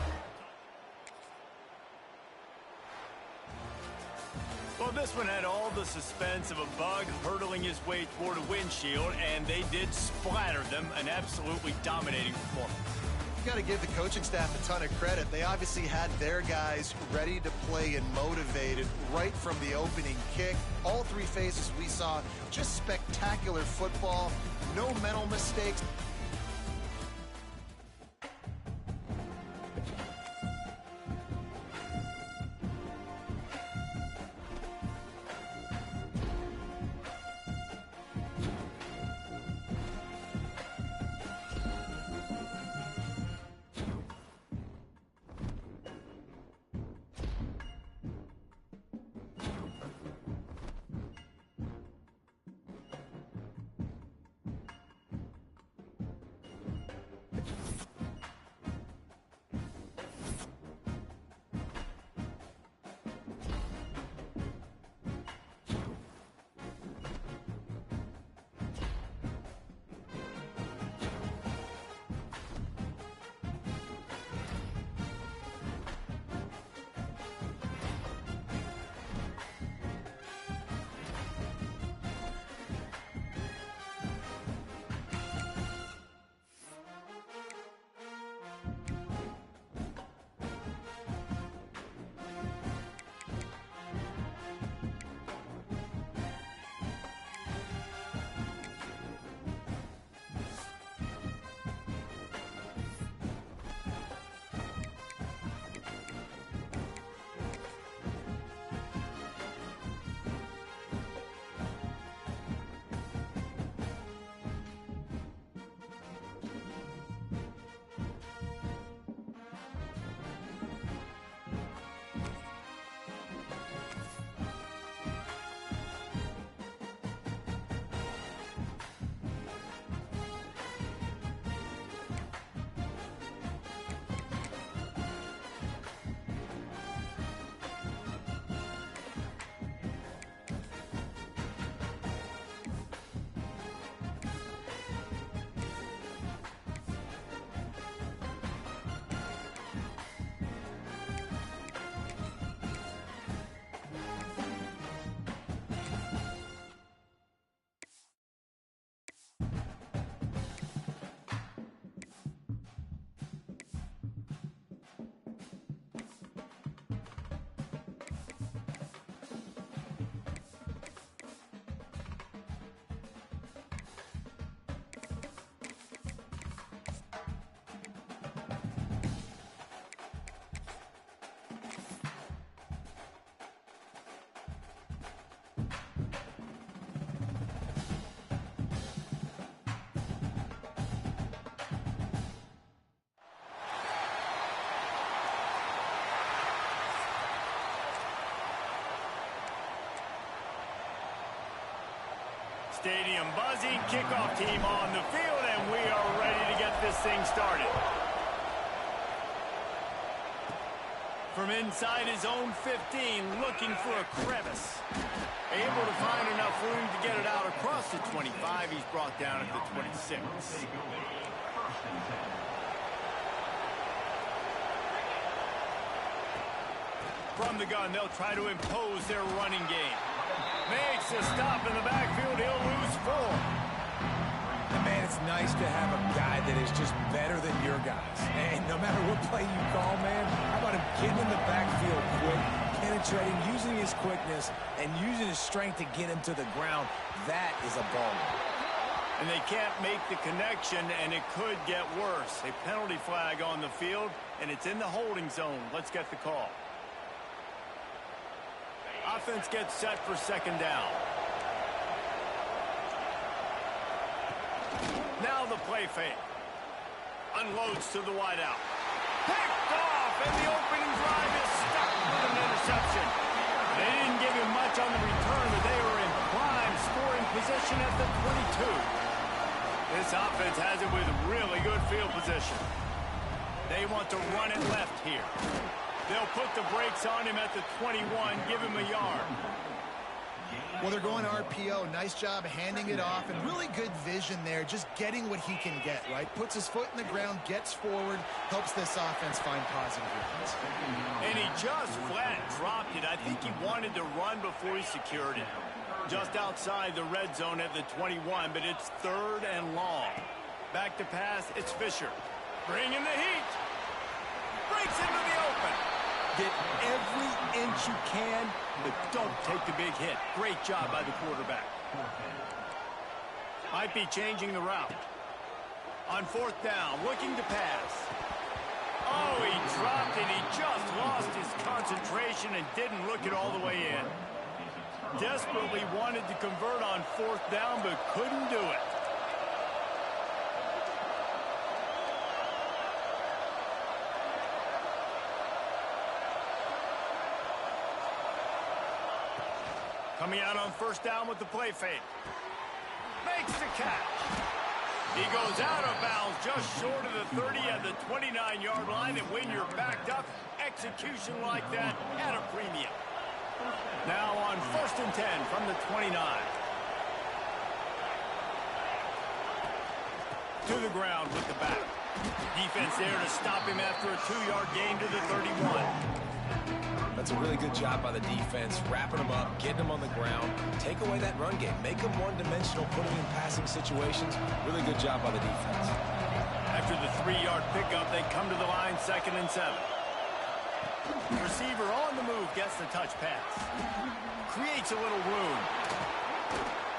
Well, this one had all the suspense of a bug hurtling his way toward a windshield, and they did splatter them, an absolutely dominating performance. You got to give the coaching staff a ton of credit. They obviously had their guys ready to play and motivated right from the opening kick. All three phases we saw, just spectacular football, no mental mistakes. Stadium buzzing, kickoff team on the field, and we are ready to get this thing started. From inside his own 15, looking for a crevice. Able to find enough room to get it out across the 25. He's brought down at the 26. From the gun, they'll try to impose their running game. Makes a stop in the backfield. He'll lose 4. And man, it's nice to have a guy that is just better than your guys. And no matter what play you call, man, how about him getting in the backfield quick, penetrating, using his quickness, and using his strength to get him to the ground. That is a baller. And they can't make the connection, and it could get worse. A penalty flag on the field, and it's in the holding zone. Let's get the call. Offense gets set for second down. Now the play fake. Unloads to the wideout. Picked off, and the opening drive is stuck with an interception. They didn't give him much on the return, but they were in prime scoring position at the 22. This offense has it with really good field position. They want to run it left here. They'll put the brakes on him at the 21, give him a yard. Well, they're going RPO. Nice job handing it off, and really good vision there, just getting what he can get, right? Puts his foot in the ground, gets forward, helps this offense find positive yards. And he just flat dropped it. I think he wanted to run before he secured it. Just outside the red zone at the 21, but it's 3rd and long. Back to pass, it's Fisher. Bringing the heat. Breaks into the open. Get every inch you can, but don't take the big hit. Great job by the quarterback. Might be changing the route. On 4th down, looking to pass. Oh, he dropped it. He just lost his concentration and didn't look it all the way in. Desperately wanted to convert on 4th down, but couldn't do it. Coming out on 1st down with the play fake. Makes the catch. He goes out of bounds just short of the 30 at the 29-yard line, and when you're backed up, execution like that at a premium. Now on 1st and 10 from the 29. To the ground with the back. Defense there to stop him after a 2-yard gain to the 31. That's a really good job by the defense, wrapping him up, getting him on the ground, take away that run game, make him one-dimensional, put him in passing situations. Really good job by the defense. After the 3-yard pickup, they come to the line 2nd and 7. Receiver on the move gets the touch pass. Creates a little room.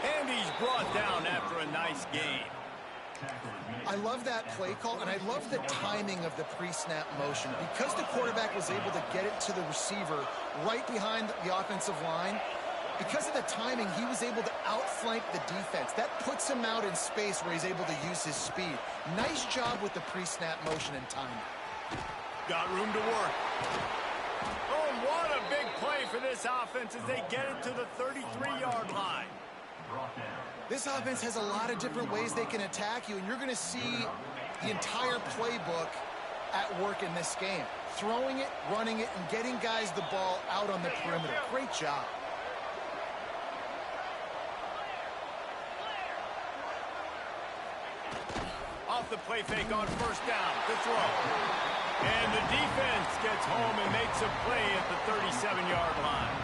And he's brought down after a nice gain. I love that play call, and I love the timing of the pre-snap motion. Because the quarterback was able to get it to the receiver right behind the offensive line, because of the timing, he was able to outflank the defense. That puts him out in space where he's able to use his speed. Nice job with the pre-snap motion and timing. Got room to work. Oh, what a big play for this offense as they get it to the 33-yard line. This offense has a lot of different ways they can attack you, and you're going to see the entire playbook at work in this game. Throwing it, running it, and getting guys the ball out on the perimeter. Great job. Off the play fake on 1st down, the throw. And the defense gets home and makes a play at the 37-yard line.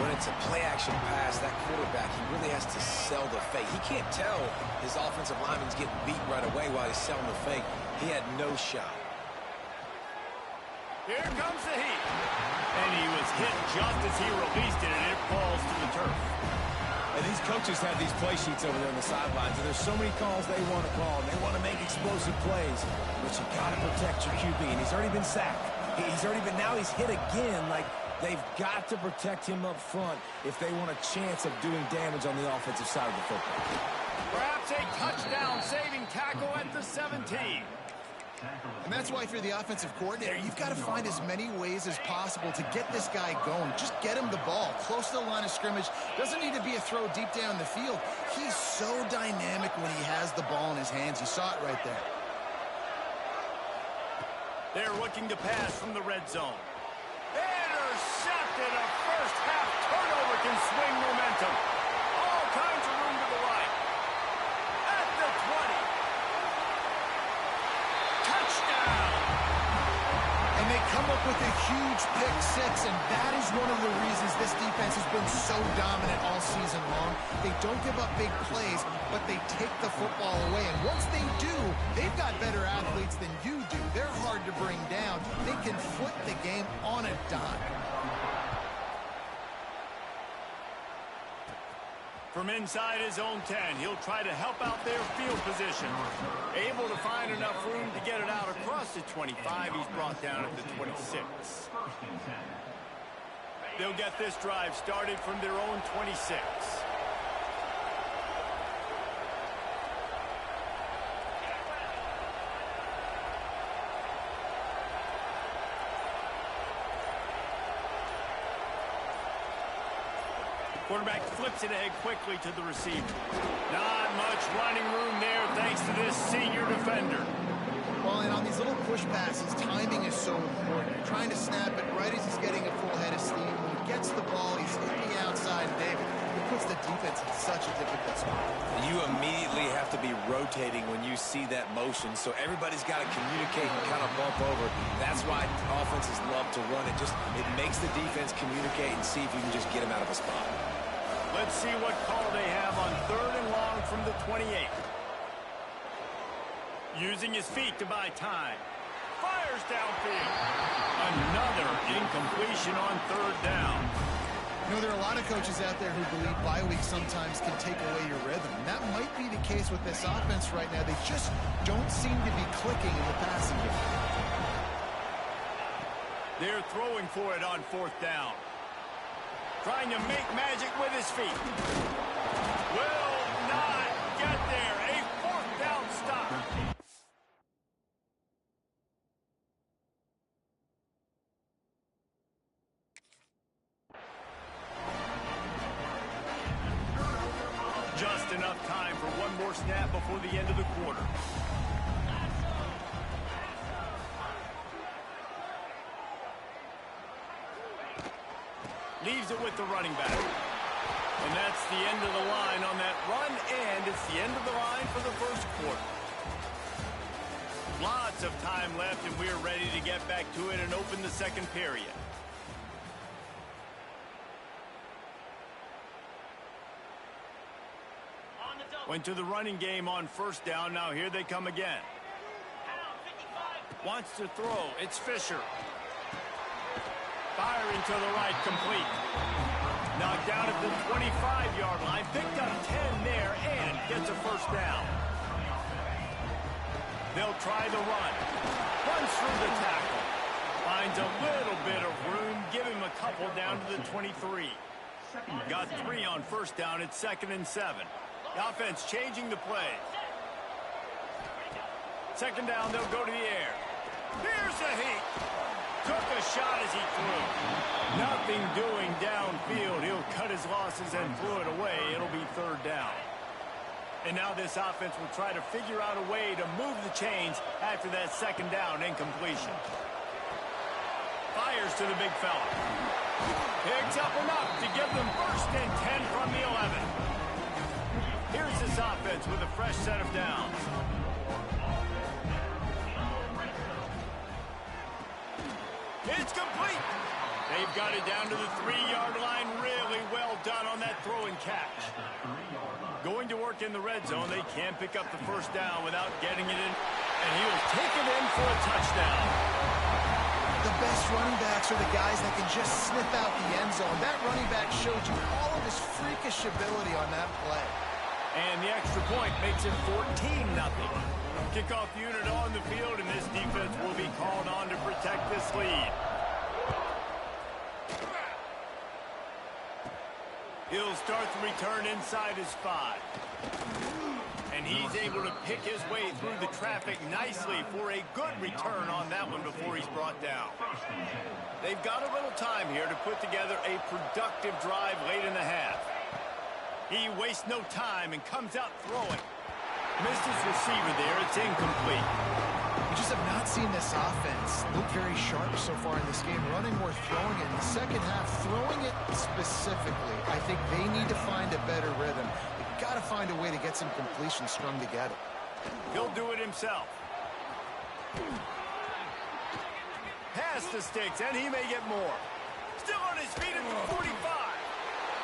When it's a play-action pass, that quarterback, he really has to sell the fake. He can't tell his offensive lineman's getting beat right away while he's selling the fake. He had no shot. Here comes the heat. And he was hit just as he released it, and it falls to the turf. And these coaches have these play sheets over there on the sidelines, and there's so many calls they want to call, and they want to make explosive plays. But you got to protect your QB, and he's already been sacked. Now he's hit again. Like, they've got to protect him up front if they want a chance of doing damage on the offensive side of the football. Perhaps a touchdown-saving tackle at the 17. And that's why if you're the offensive coordinator, you've got to find as many ways as possible to get this guy going. Just get him the ball close to the line of scrimmage. Doesn't need to be a throw deep down the field. He's so dynamic when he has the ball in his hands. You saw it right there. They're looking to pass from the red zone. Intercepted. A first-half turnover can swing momentum. All kinds of room to the right. At the 20. Touchdown. And they come up with a huge pick six, and that is one of the reasons this defense has been so dominant all season long. They don't give up big plays, but they take the football away. And once they do, they've got better athletes than you do. They're hard to bring down. They can flip the game on a dime. From inside his own 10, he'll try to help out their field position. Able to find enough room to get it out across the 25. He's brought down at the 26. They'll get this drive started from their own 26. Quarterback flips it ahead quickly to the receiver. Not much running room there thanks to this senior defender. Well, and on these little push passes, timing is so important. You're trying to snap it right as he's getting a full head of steam. When he gets the ball, he's hitting the outside. David, it puts the defense in such a difficult spot. You immediately have to be rotating when you see that motion, so everybody's got to communicate and kind of bump over. That's why offenses love to run it. It makes the defense communicate and see if you can just get him out of a spot. Let's see what call they have on 3rd and long from the 28. Using his feet to buy time. Fires downfield. Another incompletion on 3rd down. You know, there are a lot of coaches out there who believe bye weeks sometimes can take away your rhythm. And that might be the case with this offense right now. They just don't seem to be clicking in the passing game. They're throwing for it on 4th down. Trying to make magic with his feet. Will not get there. A 4th down stop. Just enough time for one more snap before the end of the quarter. Leaves it with the running back. And that's the end of the line on that run, and it's the end of the line for the first quarter. Lots of time left, and we're ready to get back to it and open the second period. Went to the running game on 1st down. Now here they come again. Wants to throw. It's Fisher. Firing to the right, complete. Knocked down at the 25-yard line. Picked up 10 there and gets a 1st down. They'll try the run. Runs through the tackle. Finds a little bit of room. Give him a couple down to the 23. Got 3 on 1st down. It's 2nd and 7. The offense changing the play. 2nd down, they'll go to the air. Here's the heat. Took a shot as he threw. Nothing doing downfield. He'll cut his losses and throw it away. It'll be 3rd down. And now this offense will try to figure out a way to move the chains after that 2nd down incompletion. Fires to the big fella. Picks up enough to give them 1st and 10 from the 11. Here's this offense with a fresh set of downs. It's complete. They've got it down to the 3-yard line. Really well done on that throw and catch. Going to work in the red zone. They can pick up the 1st down without getting it in. And he'll take it in for a touchdown. The best running backs are the guys that can just sniff out the end zone. That running back showed you all of his freakish ability on that play. And the extra point makes it 14-0. Kickoff unit on the field, and this defense will be called on to protect this lead. He'll start the return inside his 5. And he's able to pick his way through the traffic nicely for a good return on that one before he's brought down. They've got a little time here to put together a productive drive late in the half. He wastes no time and comes out throwing. Missed his receiver there. It's incomplete. We just have not seen this offense look very sharp so far in this game. Running more, throwing it. In the second half, throwing it specifically, I think they need to find a better rhythm. They've got to find a way to get some completions strung together. He'll do it himself. Pass the sticks, and he may get more. Still on his feet at the 45.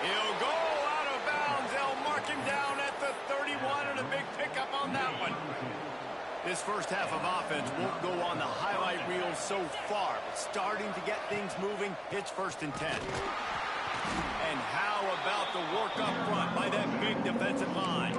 He'll go out of bounds. They'll mark him down at the 31, and a big pickup on that one. This first half of offense won't go on the highlight reel so far, but starting to get things moving, it's 1st and 10. And how about the work up front by that big defensive line?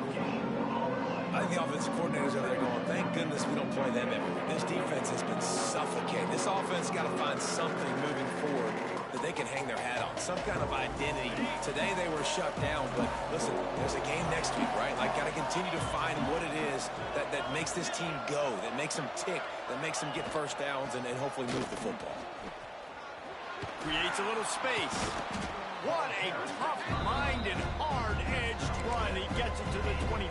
I think the offensive coordinators are there going, thank goodness we don't play them every week. This defense has been suffocating. This offense got to find something moving forward that they can hang their hat on, some kind of identity. Today they were shut down, but listen, there's a game next week, right? Like, got to continue to find what it is that makes this team go, that makes them tick, that makes them get 1st downs and hopefully move the football. Creates a little space. What a tough-minded, hard-edged run. He gets it to the 24.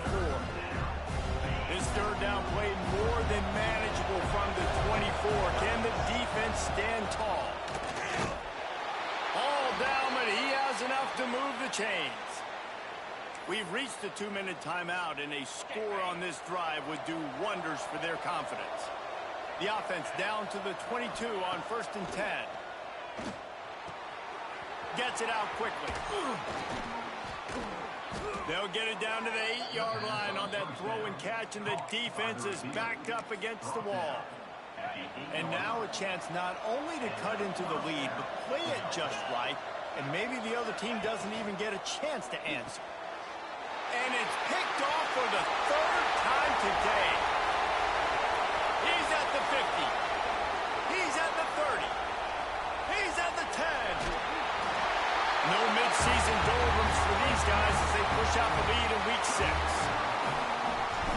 This third down play more than manageable from the 24. Can the defense stand tall? All down, but he has enough to move the chains. We've reached the 2-minute timeout, and a score on this drive would do wonders for their confidence. The offense down to the 22 on 1st and 10. Gets it out quickly. They'll get it down to the 8-yard line on that throw and catch, and the defense is backed up against the wall. And now a chance not only to cut into the lead, but play it just right, and maybe the other team doesn't even get a chance to answer. And it's picked off for the 3rd time today. He's at the 50. He's at the 30. He's at the 10. No mid-season doldrums for these guys as they push out the lead in week 6.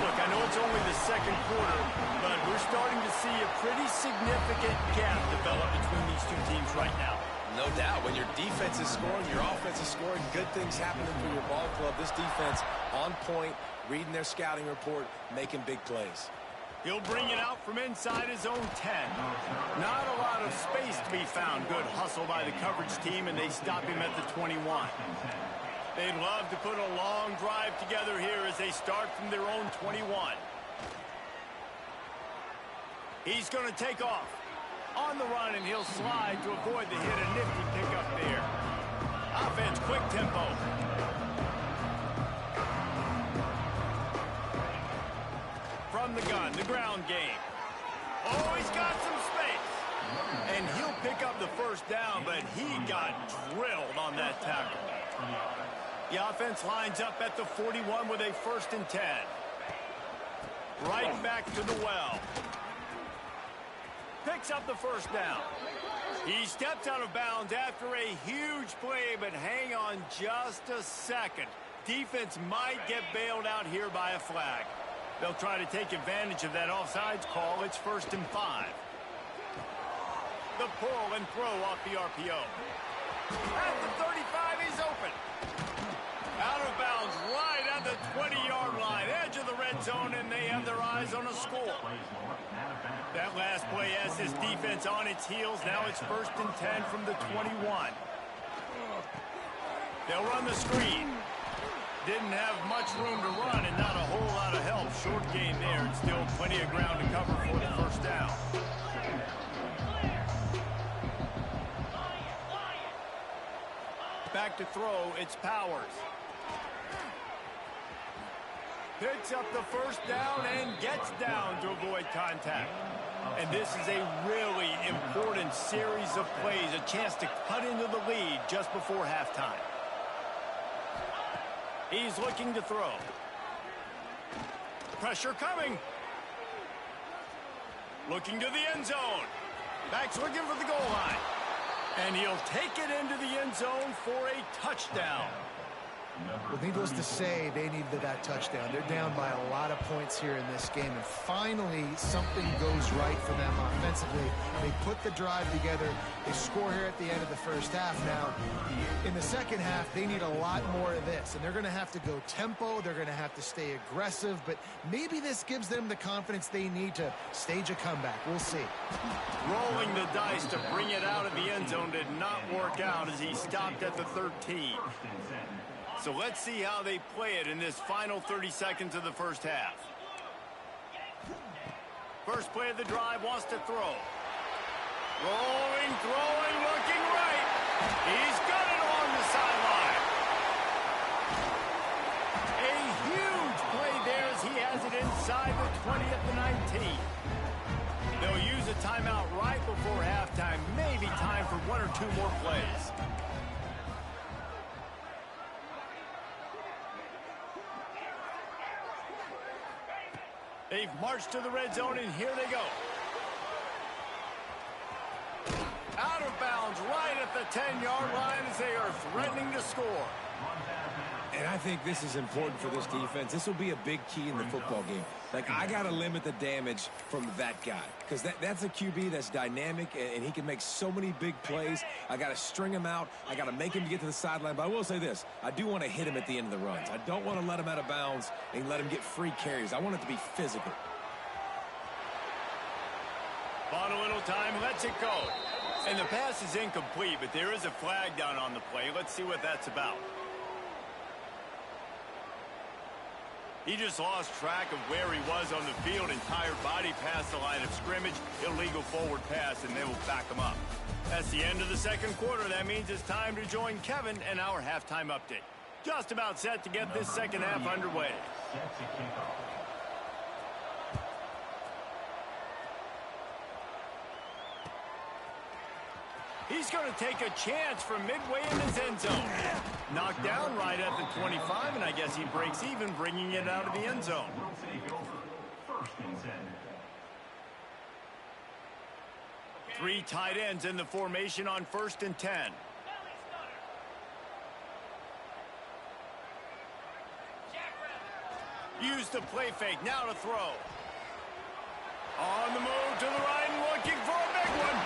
Look, I know it's only the 2nd quarter, but we're starting to see a pretty significant gap develop between these two teams right now. No doubt. When your defense is scoring, your offense is scoring, good things happening for your ball club. This defense on point, reading their scouting report, making big plays. He'll bring it out from inside his own 10. Not a lot of space to be found. Good hustle by the coverage team, and they stop him at the 21. They'd love to put a long drive together here as they start from their own 21. He's going to take off. On the run, and he'll slide to avoid the hit. A nifty pickup there. Offense, quick tempo. From the gun, the ground game. Oh, he's got some space. And he'll pick up the 1st down, but he got drilled on that tackle. The offense lines up at the 41 with a 1st and 10. Right back to the well. Picks up the 1st down. He steps out of bounds after a huge play, but hang on just a second. Defense might get bailed out here by a flag. They'll try to take advantage of that offsides call. It's 1st and 5. The pull and throw off the RPO. At the 35, he's open. Out of bounds right at the 20-yard line. Edge of the red zone, and they have their eyes on a score. That last play has this defense on its heels. Now it's 1st and 10 from the 21. They'll run the screen. Didn't have much room to run and not a whole lot of help. Short gain there, and still plenty of ground to cover for the 1st down. Back to throw, it's Powers. Picks up the 1st down and gets down to avoid contact. And this is a really important series of plays, a chance to cut into the lead just before halftime. He's looking to throw. Pressure coming. Looking to the end zone. Back's looking for the goal line. And he'll take it into the end zone for a touchdown. Well, needless to say, they needed that touchdown. They're down by a lot of points here in this game, and finally something goes right for them offensively. They put the drive together. They score here at the end of the 1st half. Now, in the 2nd half, they need a lot more of this, and they're going to have to go tempo. They're going to have to stay aggressive, but maybe this gives them the confidence they need to stage a comeback. We'll see. Rolling the dice to bring it out of the end zone did not work out as he stopped at the 13. So let's see how they play it in this final 30 seconds of the 1st half. First play of the drive, wants to throw. Rolling, throwing, looking right. He's got it on the sideline. A huge play there as he has it inside the 20 at the 19. They'll use a timeout right before halftime. Maybe time for 1 or 2 more plays. They've marched to the red zone, and here they go. Out of bounds right at the 10-yard line as they are threatening to score. And I think this is important for this defense. This will be a big key in the football game. Like, I got to limit the damage from that guy because that's a QB that's dynamic, and he can make so many big plays. I got to string him out. I got to make him get to the sideline. But I will say this. I do want to hit him at the end of the runs. I don't want to let him out of bounds and let him get free carries. I want it to be physical. Bought a little time, lets it go. And the pass is incomplete, but there is a flag down on the play. Let's see what that's about. He just lost track of where he was on the field. Entire body past the line of scrimmage. Illegal forward pass, and they will back him up. That's the end of the second quarter. That means it's time to join Kevin and our halftime update. Just about set to get this second half underway. Set to kick off. He's going to take a chance from midway in his end zone. Knocked down right at the 25, and I guess he breaks even, bringing it out of the end zone. Will take over. First and 10. 3 tight ends in the formation on 1st and 10. Use the play fake, now to throw. On the move to the right and looking for a big one.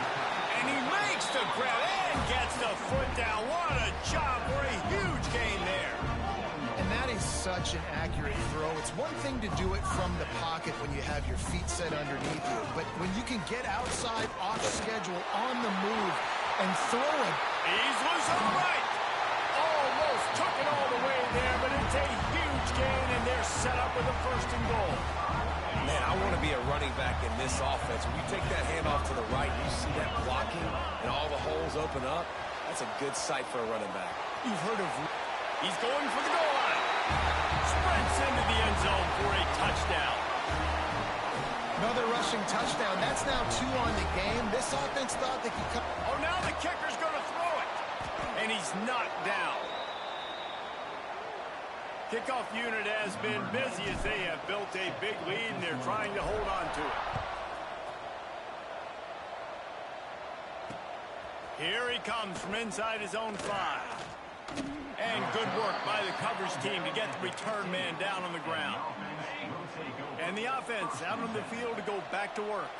And he makes the grab and gets the foot down. What a job for a huge gain there. And that is such an accurate throw. It's one thing to do it from the pocket when you have your feet set underneath you, but when you can get outside, off schedule, on the move, and throw it. He's loose on the right. Almost took it all the way there, but it's a huge gain, and they're set up with a 1st and goal. Man, I want to be a running back in this offense. When you take that handoff to the right, you see that blocking and all the holes open up. That's a good sight for a running back. You've heard of... He's going for the goal line. Sprints into the end zone for a touchdown. Another rushing touchdown. That's now 2 on the game. This offense thought they could come. Oh, now the kicker's going to throw it. And he's knocked down. Kickoff unit has been busy as they have built a big lead, and they're trying to hold on to it. Here he comes from inside his own 5. And good work by the coverage team to get the return man down on the ground. And the offense out on the field to go back to work.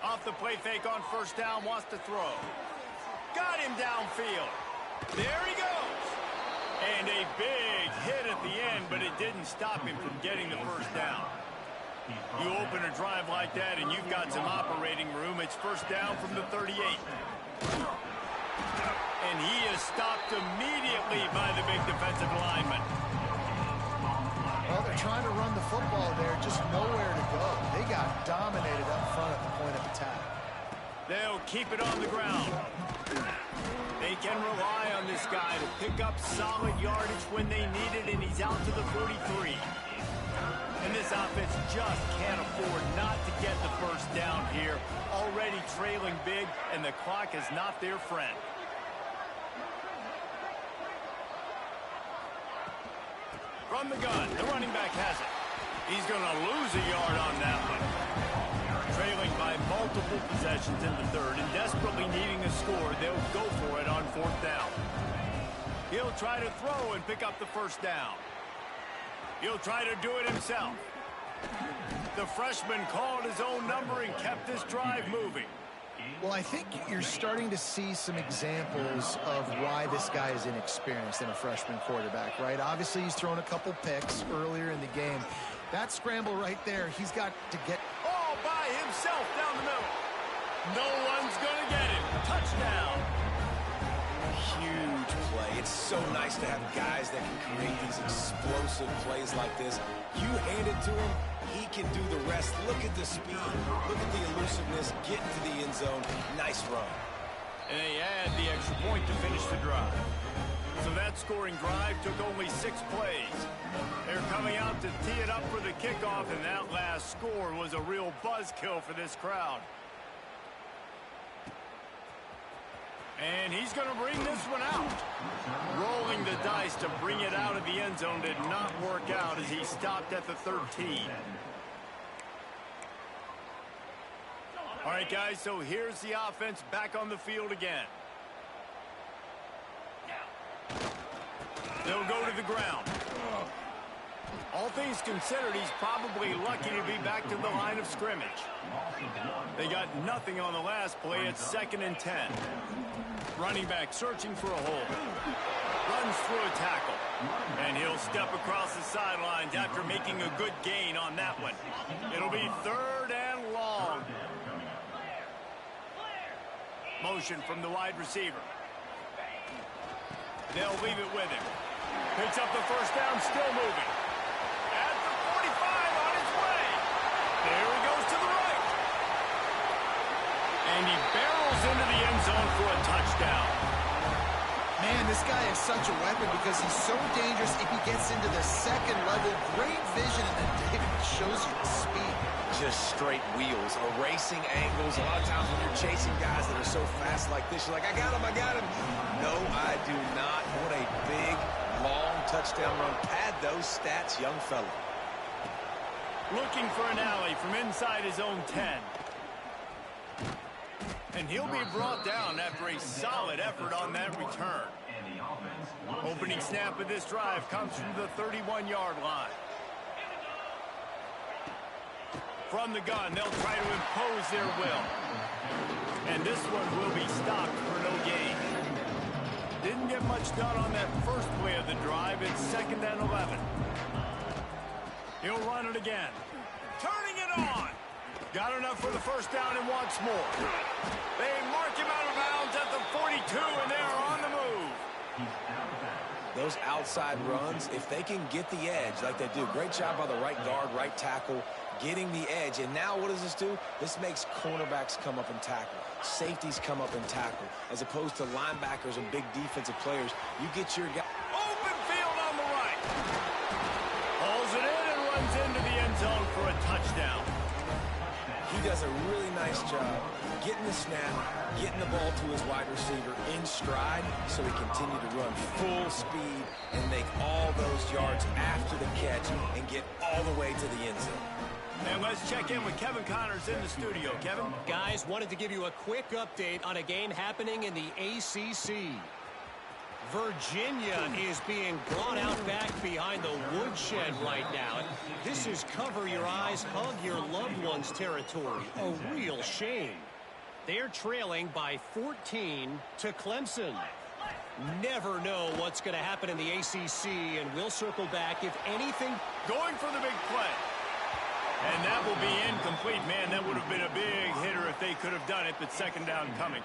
Off the play fake on 1st down, wants to throw. Got him downfield. There he goes. And a big hit at the end, but it didn't stop him from getting the 1st down. You open a drive like that, and you've got some operating room. It's 1st down from the 38. And he is stopped immediately by the big defensive lineman. Well, they're trying to run the football there, just nowhere to go. They got dominated up front at the point of attack. They'll keep it on the ground. They can rely on this guy to pick up solid yardage when they need it, and he's out to the 43. And this offense just can't afford not to get the 1st down here. Already trailing big, and the clock is not their friend. From the gun, the running back has it. He's going to lose a yard on that one. Trailing by multiple possessions in the 3rd and desperately needing a score, they'll go for it on 4th down. He'll try to throw and pick up the 1st down. He'll try to do it himself. The freshman called his own number and kept this drive moving. Well, I think you're starting to see some examples of why this guy is inexperienced in a freshman quarterback, right? Obviously, he's thrown a couple picks earlier in the game. That scramble right there, he's got to get... All by himself down the middle. No one's going to get him. Touchdown. Huge play. It's so nice to have guys that can create these explosive plays like this. You hand it to him, he can do the rest. Look at the speed. Look at the elusiveness. Get into the end zone. Nice run. And they add the extra point to finish the drive. So that scoring drive took only 6 plays. They're coming out to tee it up for the kickoff, and that last score was a real buzzkill for this crowd. And he's going to bring this one out. Rolling the dice to bring it out of the end zone did not work out as he stopped at the 13. All right, guys, so here's the offense back on the field again. They'll go to the ground. All things considered, he's probably lucky to be back to the line of scrimmage. They got nothing on the last play. It's 2nd and 10. Running back searching for a hole. Runs through a tackle. And he'll step across the sidelines after making a good gain on that one. It'll be 3rd and long. Motion from the wide receiver. They'll leave it with him. Picks up the first down, still moving. At the 45 on his way. There he goes to the right. And he barrels into the end zone for a touchdown. Man, this guy is such a weapon because he's so dangerous if he gets into the second level. Great vision, and then David shows you the speed. Just straight wheels, erasing angles. A lot of times when you're chasing guys that are so fast like this, you're like, I got him, I got him. No, I do not. What a big, long touchdown run. Pad those stats, young fella. Looking for an alley from inside his own 10. And he'll be brought down after a solid effort on that return. Opening snap of this drive comes from the 31-yard line. From the gun, they'll try to impose their will. And this one will be stopped for no gain. Didn't get much done on that first play of the drive. It's 2nd and 11. He'll run it again. Turning it on. Got enough for the first down and wants more. They mark him out of bounds at the 42, and they're on the move. Those outside runs, if they can get the edge like they do, great job by the right guard, right tackle, getting the edge. And now what does this do? This makes cornerbacks come up and tackle. Safeties come up and tackle. As opposed to linebackers and big defensive players, you get your guy. Open field on the right. Hauls it in and runs into the end zone for a touchdown. He does a really nice job getting the snap, getting the ball to his wide receiver in stride so he continue to run full speed and make all those yards after the catch and get all the way to the end zone. And let's check in with Kevin Connors in the studio. Kevin? Guys, wanted to give you a quick update on a game happening in the ACC. Virginia is being brought out back behind the woodshed right now. This is cover your eyes, hug your loved ones territory. A real shame. They're trailing by 14 to Clemson. Never know what's going to happen in the ACC, and we'll circle back if anything. Going for the big play. And that will be incomplete. Man, that would have been a big hitter if they could have done it, but 2nd down coming.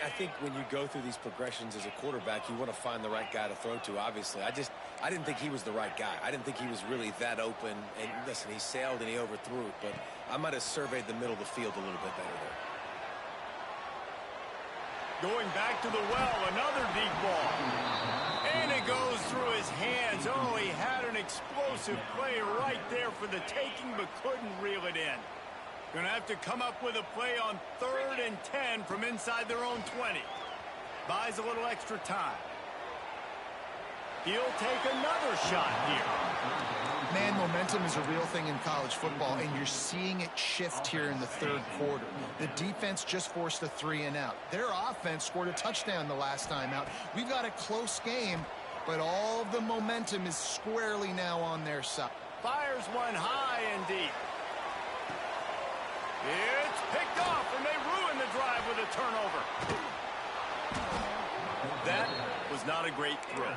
I think when you go through these progressions as a quarterback, you want to find the right guy to throw to, obviously. I didn't think he was the right guy. I didn't think he was really that open. And listen, he sailed and he overthrew it, but I might have surveyed the middle of the field a little bit better there. Going back to the well, another deep ball. And it goes through his hands. Oh, he had an explosive play right there for the taking, but couldn't reel it in. Going to have to come up with a play on 3rd and 10 from inside their own 20. Buys a little extra time. He'll take another shot here. Man, momentum is a real thing in college football, and you're seeing it shift here in the 3rd quarter. The defense just forced a 3-and-out. Their offense scored a touchdown the last time out. We've got a close game, but all of the momentum is squarely now on their side. Fires one high and deep. It's picked off, and they ruin the drive with a turnover. That was not a great throw.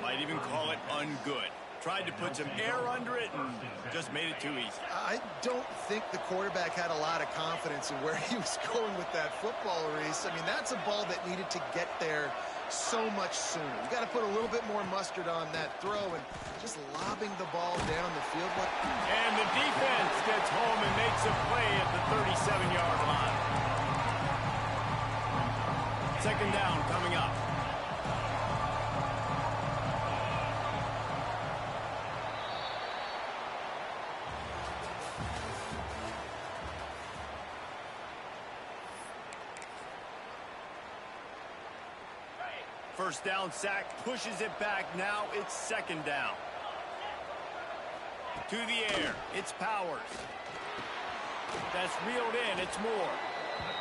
Might even call it ungood. Tried to put some air under it and just made it too easy. I don't think the quarterback had a lot of confidence in where he was going with that football, Reese. I mean, that's a ball that needed to get there so much sooner. You got to put a little bit more mustard on that throw, and just lobbing the ball down the field. And the defense gets home and makes a play at the 37-yard line. 2nd down coming up. First down sack, pushes it back. Now it's 2nd down. To the air, it's Powers. That's reeled in, it's Moore.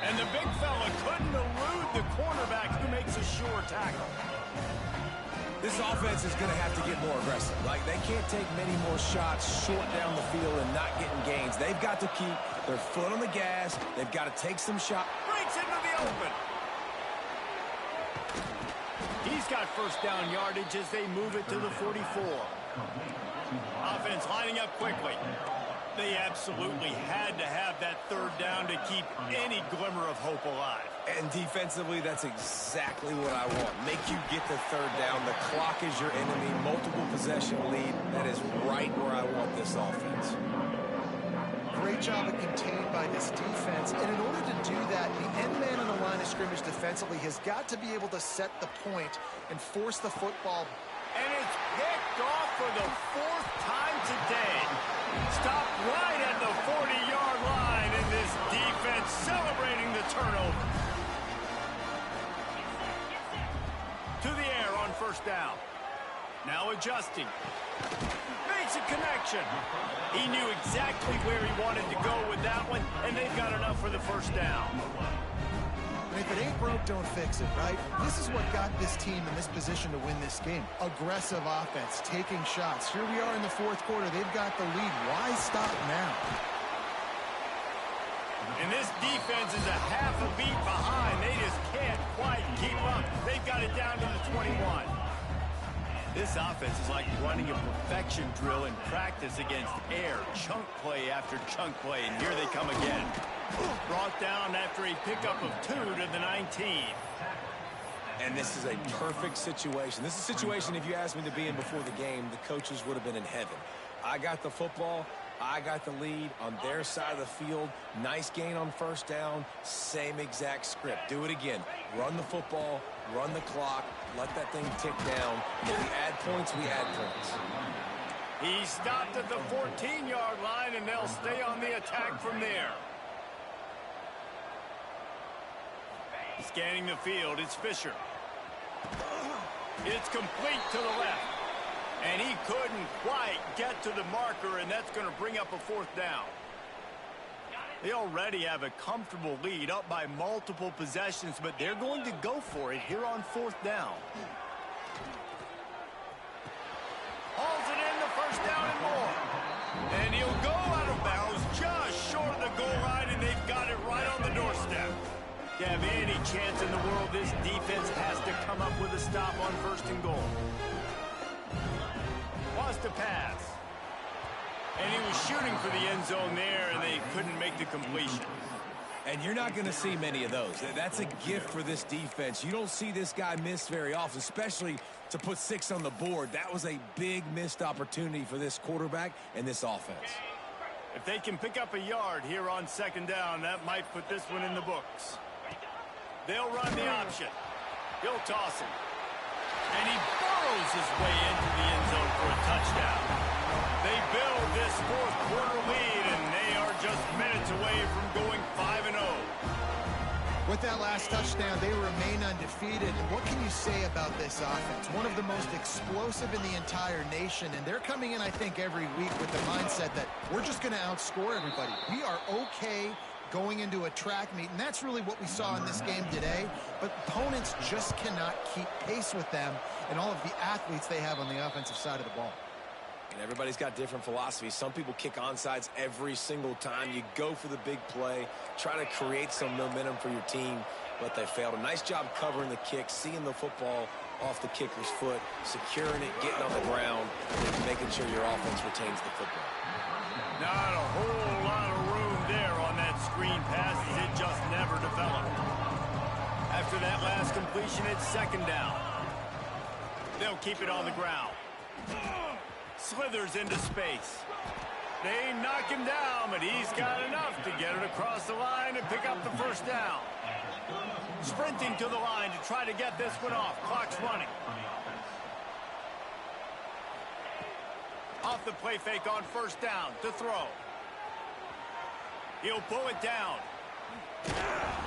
And the big fella couldn't elude the cornerback who makes a sure tackle. This offense is going to have to get more aggressive. Like, they can't take many more shots short down the field and not getting gains. They've got to keep their foot on the gas. They've got to take some shots. Breaks into the open. He's got first down yardage as they move it to the 44. Offense lining up quickly. They absolutely had to have that third down to keep any glimmer of hope alive. And defensively, that's exactly what I want. Make you get the third down. The clock is your enemy. Multiple possession lead. That is right where I want this offense. Great job of contained by this defense. And in order to do that, the end man on the line of scrimmage defensively has got to be able to set the point and force the football. And it's picked off for the fourth time today. Stopped right at the 40-yard line, and this defense celebrating the turnover. To the air on first down. Now adjusting. Makes a connection. He knew exactly where he wanted to go with that one, and they've got enough for the first down. And if it ain't broke, don't fix it, right? This is what got this team in this position to win this game. Aggressive offense, taking shots. Here we are in the fourth quarter. They've got the lead. Why stop now? And this defense is a half a beat behind. They just can't quite keep up. They've got it down to the 21. This offense is like running a perfection drill in practice against air. Chunk play after chunk play, and here they come again. Brought down after a pickup of 2 to the 19. And this is a perfect situation. This is a situation, if you asked me to be in before the game, the coaches would have been in heaven. I got the football. I got the lead on their side of the field. Nice gain on first down. Same exact script. Do it again. Run the football. Run the clock. Let that thing tick down. If we add points, we add points. He stopped at the 14-yard line, and they'll stay on the attack from there. Scanning the field, it's Fisher. It's complete to the left. And he couldn't quite get to the marker, and that's going to bring up a fourth down. They already have a comfortable lead, up by multiple possessions, but they're going to go for it here on fourth down. Hauls it in, the first down and more. And he'll go out of bounds just short of the goal line, and they've got it right on the doorstep. To have any chance in the world, this defense has to come up with a stop on first and goal. Was to pass. And he was shooting for the end zone there, and they couldn't make the completion. And you're not going to see many of those. That's a gift for this defense. You don't see this guy miss very often, especially to put 6 on the board. That was a big missed opportunity for this quarterback and this offense. If they can pick up a yard here on second down, that might put this one in the books. They'll run the option. He'll toss it. And he burrows his way into the end zone for a touchdown. They build this fourth quarter lead, and they are just minutes away from going 5-0. With that last touchdown, they remain undefeated. And what can you say about this offense? One of the most explosive in the entire nation, and they're coming in, I think, every week with the mindset that we're just going to outscore everybody. We are okay going into a track meet, and that's really what we saw in this game today. But opponents just cannot keep pace with them and all of the athletes they have on the offensive side of the ball. And everybody's got different philosophies. Some people kick onside every single time. You go for the big play, try to create some momentum for your team, but they failed. A nice job covering the kick, seeing the football off the kicker's foot, securing it, getting on the ground, and making sure your offense retains the football. Not a whole lot of room there on that screen pass, as it just never developed. After that last completion, it's second down. They'll keep it on the ground. Slithers into space. They knock him down, but he's got enough to get it across the line and pick up the first down. Sprinting to the line to try to get this one off. Clock's running. Off the play fake on first down to throw. He'll pull it down.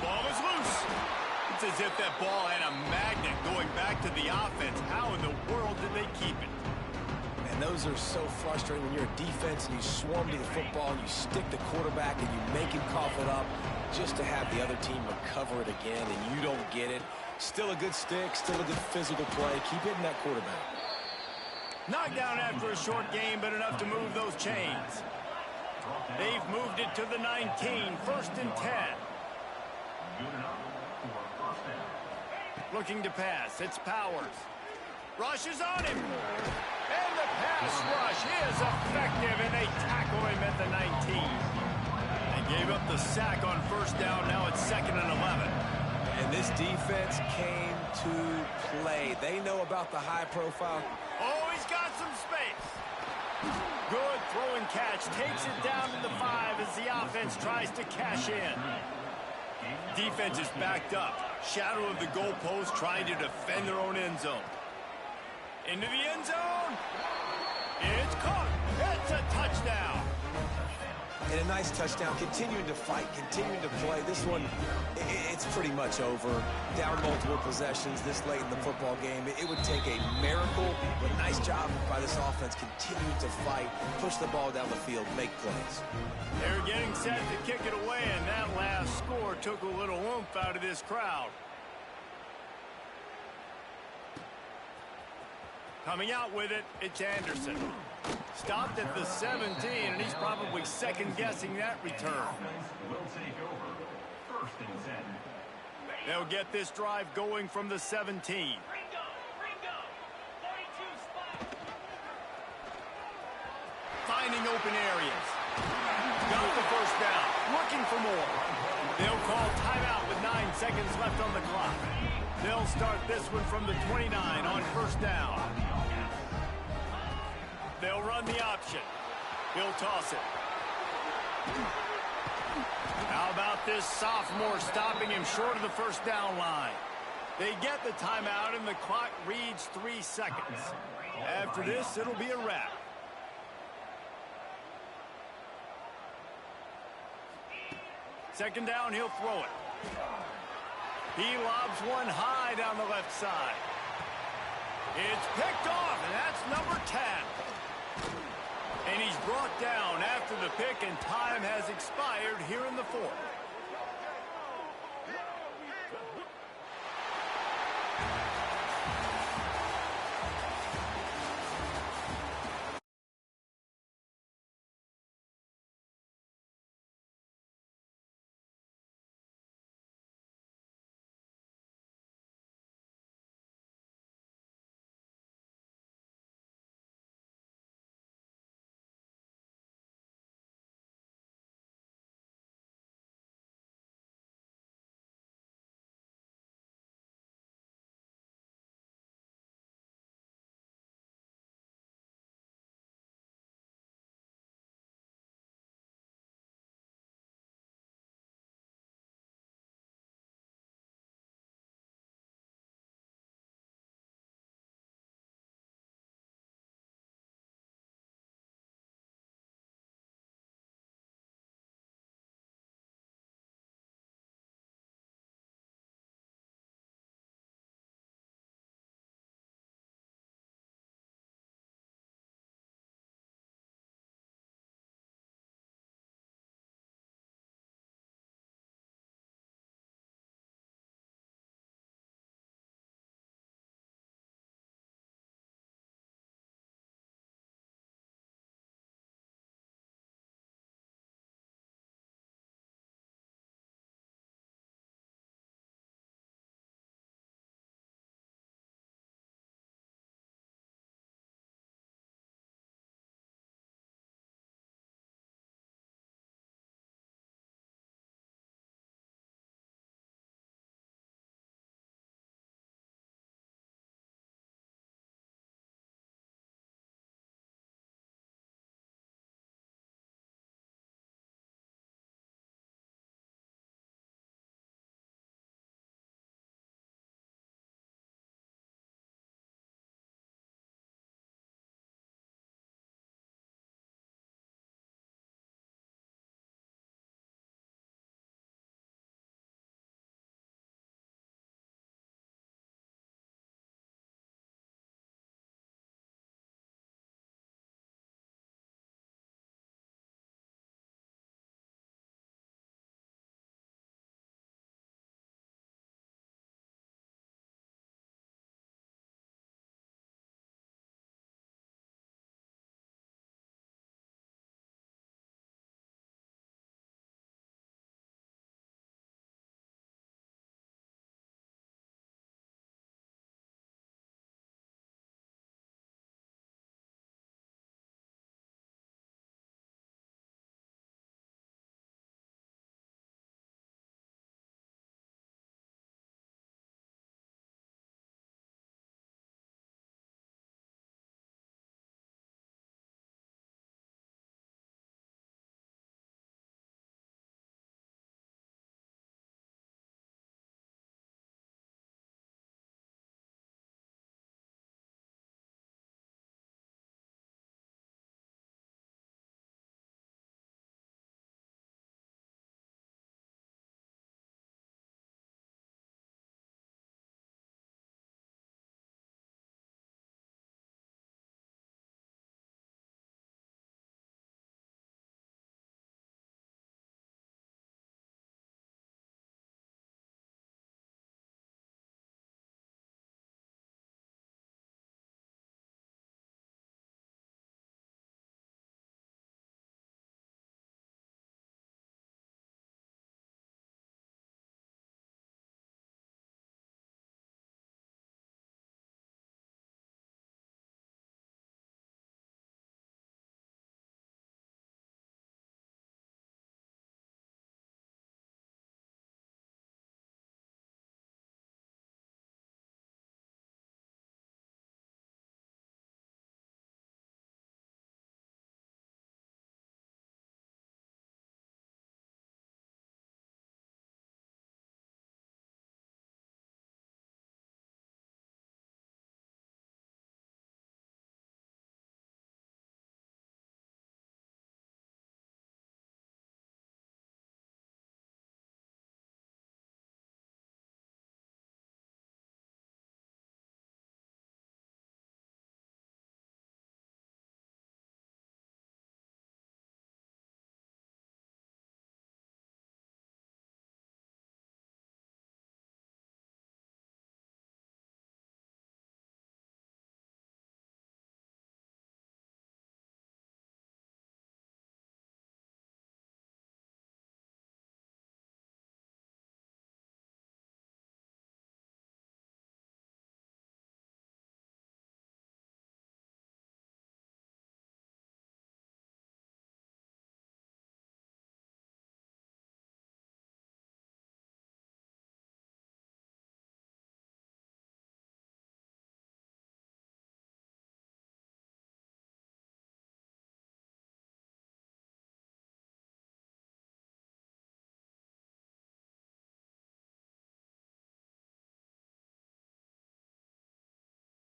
Ball is loose. It's as if that ball had a magnet going back to the offense. How in the world did they keep it? And those are so frustrating when you're a defense and you swarm to the football and you stick the quarterback and you make him cough it up just to have the other team recover it again and you don't get it. Still a good stick, still a good physical play. Keep hitting that quarterback. Knocked down after a short game, but enough to move those chains. They've moved it to the 19, 1st and 10. Looking to pass, it's Powers. Rushes on him. And the pass rush is effective, and they tackle him at the 19. They gave up the sack on 1st down. Now it's 2nd and 11. And this defense came to play. They know about the high profile. Oh, he's got some space. Good throw and catch. Takes it down to the 5 as the offense tries to cash in. Defense is backed up. Shadow of the goalpost trying to defend their own end zone. Into the end zone. It's caught. It's a touchdown. And a nice touchdown. Continuing to fight, continuing to play. This one, it's pretty much over. Down multiple possessions this late in the football game. It would take a miracle, but nice job by this offense continuing to fight, push the ball down the field, make plays. They're getting set to kick it away, and that last score took a little oomph out of this crowd. Coming out with it, it's Anderson. Stopped at the 17, and he's probably second-guessing that return. Will take over 1st and 10. They'll get this drive going from the 17. Ringo, 42 spot. Finding open areas. Got the 1st down. Looking for more. They'll call timeout with 9 seconds left on the clock. They'll start this one from the 29 on 1st down. They'll run the option. He'll toss it. How about this sophomore stopping him short of the 1st down line? They get the timeout, and the clock reads 3 seconds. After this, it'll be a wrap. Second down, he'll throw it. He lobs one high down the left side. It's picked off, and that's number 10. And he's brought down after the pick, and time has expired here in the 4th.